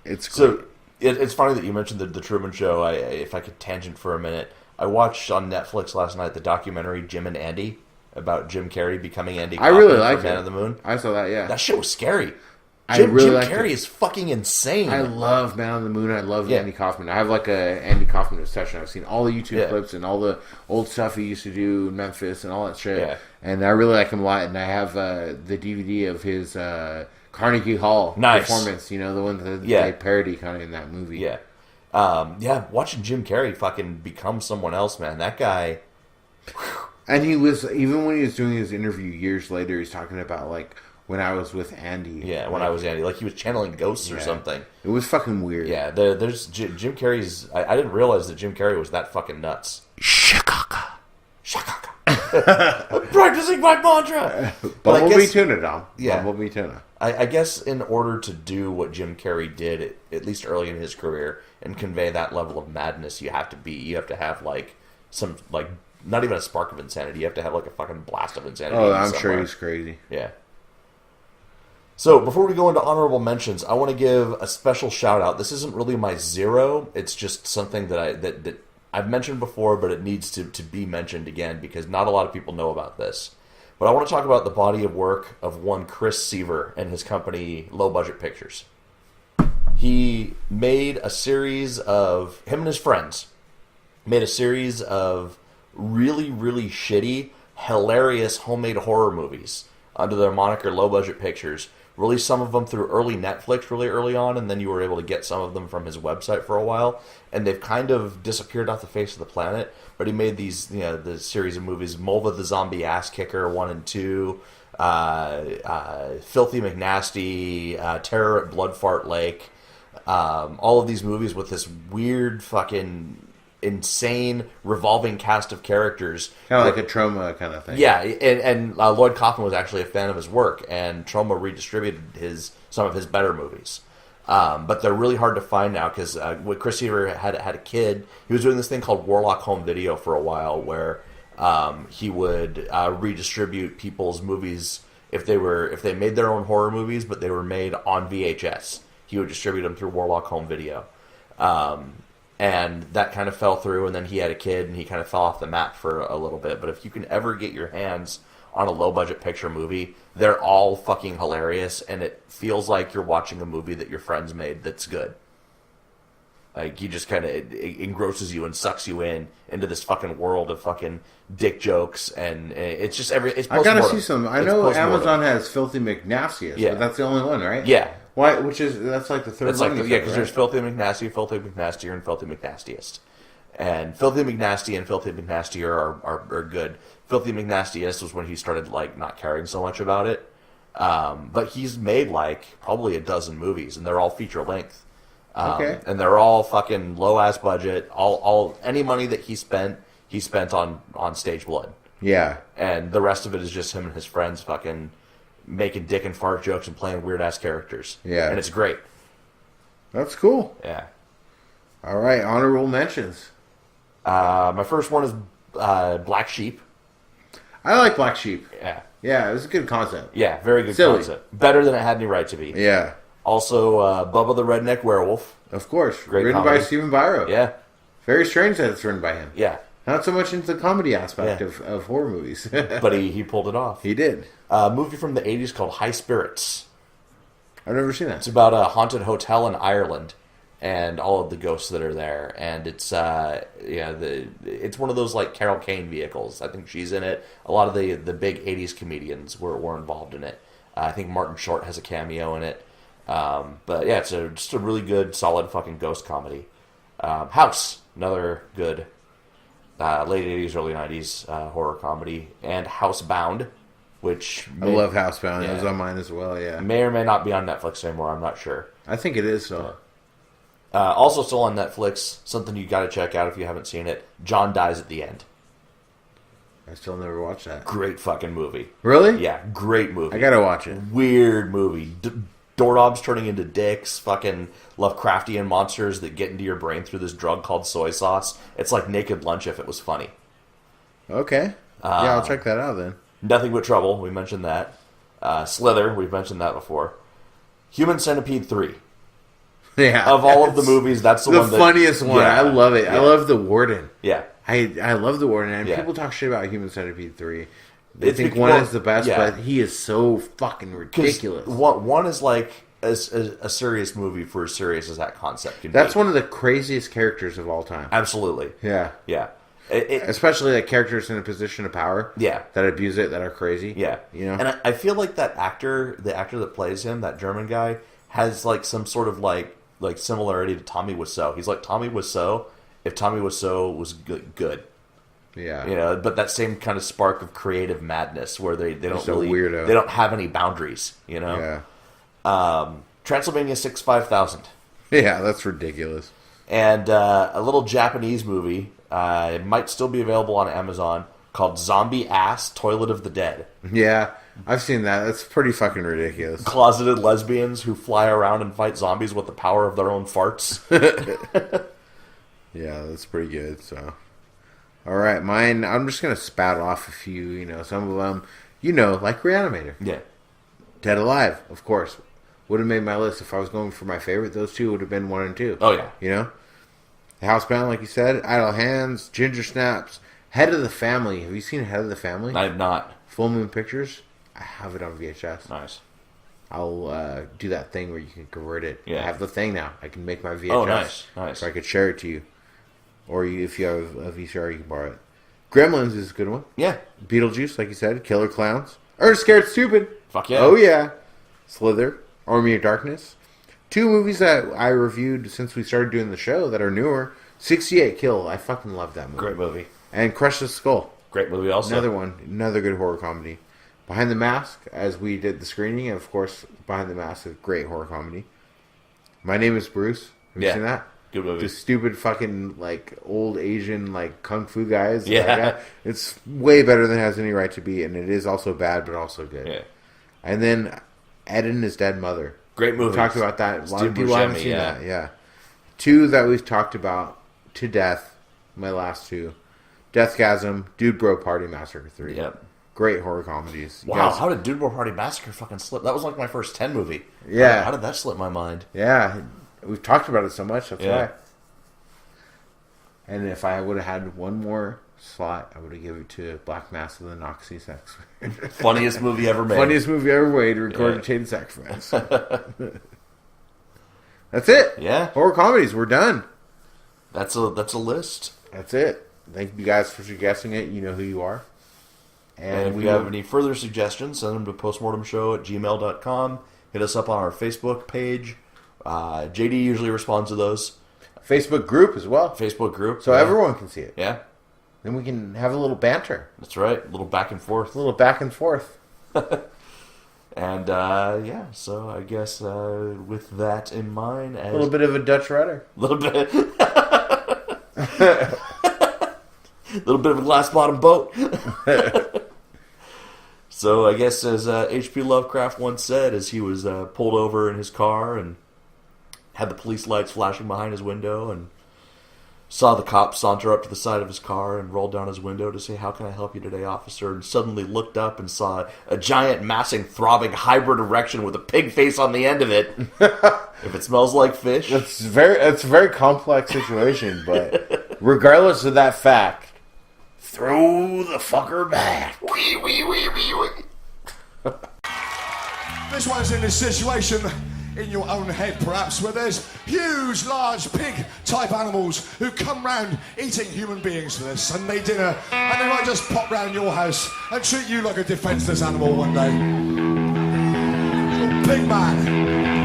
[SPEAKER 3] It's great.
[SPEAKER 2] So it's funny that you mentioned the Truman Show. If I could tangent for a minute, I watched on Netflix last night the documentary Jim and Andy about Jim Carrey becoming Andy Kaufman
[SPEAKER 3] I really liked
[SPEAKER 2] from Man on the Moon.
[SPEAKER 3] I saw that, yeah.
[SPEAKER 2] That shit was scary.
[SPEAKER 3] Jim
[SPEAKER 2] Carrey is fucking insane.
[SPEAKER 3] I love Man on the Moon. I love Andy Kaufman. I have a Andy Kaufman obsession. I've seen all the YouTube clips and all the old stuff he used to do in Memphis and all that shit. Yeah. And I really like him a lot. And I have the DVD of his Carnegie Hall performance. The one that they parody kind of in that movie.
[SPEAKER 2] Yeah. Watching Jim Carrey fucking become someone else, man. That guy...
[SPEAKER 3] And he was, even when he was doing his interview years later, he's talking about, when I was with Andy.
[SPEAKER 2] Yeah, when I was Andy. He was channeling ghosts or something.
[SPEAKER 3] It was fucking weird.
[SPEAKER 2] Yeah, there's Jim Carrey's... I didn't realize that Jim Carrey was that fucking nuts.
[SPEAKER 3] Shakaka.
[SPEAKER 2] I'm practicing my mantra!
[SPEAKER 3] Bumblebee tuna, Dom.
[SPEAKER 2] Yeah.
[SPEAKER 3] Bumblebee tuna.
[SPEAKER 2] I guess in order to do what Jim Carrey did, at least early in his career, and convey that level of madness, you have to have, some, not even a spark of insanity. You have to have, a fucking blast of insanity.
[SPEAKER 3] Oh, I'm sure he's crazy.
[SPEAKER 2] Yeah. So, before we go into honorable mentions, I want to give a special shout-out. This isn't really my zero. It's just something that I've mentioned before, but it needs to be mentioned again, because not a lot of people know about this. But I want to talk about the body of work of one Chris Seaver and his company, Low Budget Pictures. He made a series of... Him and his friends made a series of really, really shitty, hilarious homemade horror movies under their moniker Low Budget Pictures. Released some of them through early Netflix really early on, and then you were able to get some of them from his website for a while. And they've kind of disappeared off the face of the planet. But he made these, the series of movies, Mulva the Zombie Ass Kicker 1 and 2, Filthy McNasty, Terror at Blood Fart Lake. All of these movies with this weird fucking insane revolving cast of characters,
[SPEAKER 3] kind of like a Trauma kind of thing.
[SPEAKER 2] Yeah, and Lloyd Kaufman was actually a fan of his work, and Trauma redistributed some of his better movies. But they're really hard to find now because when Chris Seaver had a kid, he was doing this thing called Warlock Home Video for a while, where he would redistribute people's movies if they made their own horror movies, but they were made on VHS. He would distribute them through Warlock Home Video. And that kind of fell through, and then he had a kid, and he kind of fell off the map for a little bit. But if you can ever get your hands on a low-budget picture movie, they're all fucking hilarious, and it feels like you're watching a movie that your friends made that's good. Like, you just kind of, it engrosses you and sucks you into this fucking world of fucking dick jokes, and it's just it's
[SPEAKER 3] I gotta see some. I know Amazon has Filthy McNastiest, but that's the only one, right?
[SPEAKER 2] Yeah.
[SPEAKER 3] Why? That's like the third
[SPEAKER 2] it's
[SPEAKER 3] one.
[SPEAKER 2] Like, yeah, because there's Filthy McNasty, Filthy McNastier, and Filthy McNastiest. And Filthy McNasty and Filthy McNastier are good. Filthy McNastiest was when he started, like, not caring so much about it. But he's made, like, probably a dozen movies, and they're all feature-length. Okay. And they're all fucking low-ass budget. Any money that he spent on Stage Blood. Yeah. And the rest of it is just him and his friends fucking making dick and fart jokes and playing weird-ass characters. Yeah. And it's great.
[SPEAKER 3] That's cool.
[SPEAKER 2] Yeah.
[SPEAKER 3] All right, honorable mentions.
[SPEAKER 2] My first one is Black Sheep.
[SPEAKER 3] I like Black Sheep.
[SPEAKER 2] Yeah.
[SPEAKER 3] Yeah, it was a good concept.
[SPEAKER 2] Yeah, very good concept. Better than it had any right to be.
[SPEAKER 3] Yeah.
[SPEAKER 2] Also, Bubba the Redneck Werewolf.
[SPEAKER 3] Of course.
[SPEAKER 2] Great
[SPEAKER 3] written
[SPEAKER 2] comedy.
[SPEAKER 3] by Stephen Biro.
[SPEAKER 2] Yeah.
[SPEAKER 3] Very strange that it's written by him.
[SPEAKER 2] Yeah.
[SPEAKER 3] Not so much into the comedy aspect of horror movies.
[SPEAKER 2] But he pulled it off.
[SPEAKER 3] He did.
[SPEAKER 2] A movie from the 80s called High Spirits.
[SPEAKER 3] I've never seen that.
[SPEAKER 2] It's about a haunted hotel in Ireland and all of the ghosts that are there. And it's it's one of those like Carol Kane vehicles. I think she's in it. A lot of the big 80s comedians were involved in it. I think Martin Short has a cameo in it. But yeah, it's just a really good, solid fucking ghost comedy. House, another good late 80s, early 90s horror comedy. And Housebound, which...
[SPEAKER 3] I love Housebound. Yeah, it was on mine as well, yeah.
[SPEAKER 2] May or may not be on Netflix anymore, I'm not sure.
[SPEAKER 3] I think it is, so...
[SPEAKER 2] also still on Netflix, something you gotta check out if you haven't seen it, John Dies at the End.
[SPEAKER 3] I still never watched that.
[SPEAKER 2] Great fucking movie.
[SPEAKER 3] Really?
[SPEAKER 2] Yeah, great movie.
[SPEAKER 3] I gotta watch it.
[SPEAKER 2] Weird movie. Doorknobs turning into dicks, fucking Lovecraftian monsters that get into your brain through this drug called soy sauce. It's like Naked Lunch if it was funny.
[SPEAKER 3] Okay. Yeah, I'll check that out then.
[SPEAKER 2] Nothing But Trouble, we mentioned that. Slither, we've mentioned that before. Human Centipede 3.
[SPEAKER 3] Yeah.
[SPEAKER 2] Of all of the movies, that's the
[SPEAKER 3] funniest one. Yeah, I love it. Yeah. I love the Warden.
[SPEAKER 2] Yeah.
[SPEAKER 3] I love the Warden, and people talk shit about Human Centipede 3. They think one is the best, but he is so fucking ridiculous.
[SPEAKER 2] One is like a serious movie for as serious as that concept can be.
[SPEAKER 3] That's one of the craziest characters of all time.
[SPEAKER 2] Absolutely.
[SPEAKER 3] Yeah.
[SPEAKER 2] Yeah.
[SPEAKER 3] Especially like characters in a position of power.
[SPEAKER 2] Yeah.
[SPEAKER 3] That abuse it, that are crazy.
[SPEAKER 2] Yeah.
[SPEAKER 3] You know?
[SPEAKER 2] And I feel like the actor that plays him, that German guy, has like some sort of like similarity to Tommy Wiseau. He's like Tommy Wiseau if Tommy Wiseau was good.
[SPEAKER 3] Yeah.
[SPEAKER 2] You know, but that same kind of spark of creative madness where they don't really
[SPEAKER 3] weirdo.
[SPEAKER 2] They don't have any boundaries, you know.
[SPEAKER 3] Yeah.
[SPEAKER 2] Transylvania 65000.
[SPEAKER 3] Yeah, that's ridiculous.
[SPEAKER 2] And a little Japanese movie, it might still be available on Amazon, called Zombie Ass Toilet of the Dead.
[SPEAKER 3] Yeah, I've seen that. That's pretty fucking ridiculous.
[SPEAKER 2] Closeted lesbians who fly around and fight zombies with the power of their own farts.
[SPEAKER 3] Yeah, that's pretty good, so... All right, mine, I'm just going to spat off a few, some of them, like Reanimator.
[SPEAKER 2] Yeah.
[SPEAKER 3] Dead Alive, of course. Would have made my list if I was going for my favorite. Those two would have been 1 and 2.
[SPEAKER 2] Oh, yeah.
[SPEAKER 3] Housebound, like you said, Idle Hands, Ginger Snaps, Head of the Family. Have you seen Head of the Family?
[SPEAKER 2] I have not.
[SPEAKER 3] Full Moon Pictures. I have it on VHS.
[SPEAKER 2] Nice.
[SPEAKER 3] I'll do that thing where you can convert it.
[SPEAKER 2] Yeah.
[SPEAKER 3] I have the thing now. I can make my VHS.
[SPEAKER 2] Oh, nice.
[SPEAKER 3] So I could share it to you. Or if you have a VCR, you can borrow it. Gremlins is a good one.
[SPEAKER 2] Yeah.
[SPEAKER 3] Beetlejuice, like you said. Killer Clowns. Scared Stupid.
[SPEAKER 2] Fuck yeah.
[SPEAKER 3] Oh, yeah. Slither. Army of Darkness. 2 movies that I reviewed since we started doing the show that are newer. 68 Kill. I fucking love that movie.
[SPEAKER 2] Great movie.
[SPEAKER 3] And Crush the Skull.
[SPEAKER 2] Great movie also.
[SPEAKER 3] Another one. Another good horror comedy. Behind the Mask, as we did the screening. And, of course, Behind the Mask is a great horror comedy. My Name is Bruce. Have you seen that?
[SPEAKER 2] Good movie.
[SPEAKER 3] The stupid fucking, old Asian, kung fu guys.
[SPEAKER 2] Yeah.
[SPEAKER 3] It's way better than it has any right to be, and it is also bad, but also good.
[SPEAKER 2] Yeah.
[SPEAKER 3] And then Ed and His Dead Mother.
[SPEAKER 2] Great movie.
[SPEAKER 3] We talked about that. A lot of people
[SPEAKER 2] Buscemi,
[SPEAKER 3] haven't seen that. Yeah. 2 that we've talked about to death. My last 2. Deathgasm, Dude Bro Party Massacre 3.
[SPEAKER 2] Yep.
[SPEAKER 3] Great horror comedies.
[SPEAKER 2] Wow, how did Dunbar Party Massacre fucking slip? That was like my first 10 movie.
[SPEAKER 3] Yeah.
[SPEAKER 2] How did that slip my mind?
[SPEAKER 3] Yeah, we've talked about it so much. That's
[SPEAKER 2] Yeah.
[SPEAKER 3] why. And if I would have had one more slot, I would have given it to Black Mass of the Nazi Sex.
[SPEAKER 2] Funniest movie ever made.
[SPEAKER 3] Funniest movie ever made, recorded chain sacrifice. That's it.
[SPEAKER 2] Yeah.
[SPEAKER 3] Horror comedies, we're done.
[SPEAKER 2] That's a list.
[SPEAKER 3] That's it. Thank you guys for suggesting it. You know who you are.
[SPEAKER 2] And if you have any further suggestions, send them to postmortemshow@gmail.com. Hit us up on our Facebook page. JD usually responds to those.
[SPEAKER 3] Facebook group as well.
[SPEAKER 2] Facebook group.
[SPEAKER 3] So everyone can see it.
[SPEAKER 2] Yeah.
[SPEAKER 3] Then we can have a little banter.
[SPEAKER 2] That's right. A little back and forth.
[SPEAKER 3] A little back and forth.
[SPEAKER 2] And, so I guess with that in mind...
[SPEAKER 3] A little bit of a Dutch rudder.
[SPEAKER 2] A little bit. A little bit of a glass-bottom boat. So I guess as H.P. Lovecraft once said, as he was pulled over in his car and had the police lights flashing behind his window and saw the cop saunter up to the side of his car and roll down his window to say, "How can I help you today, officer?" and suddenly looked up and saw a giant, massing, throbbing hybrid erection with a pig face on the end of it. If it smells like fish...
[SPEAKER 3] It's a very complex situation, but regardless of that fact, throw the fucker back.
[SPEAKER 2] Wee, wee, wee, wee, wee.
[SPEAKER 5] This one's in this situation in your own head, perhaps, where there's huge, large pig-type animals who come round eating human beings for their Sunday dinner, and they might just pop round your house and treat you like a defenceless animal one day. Little pig man.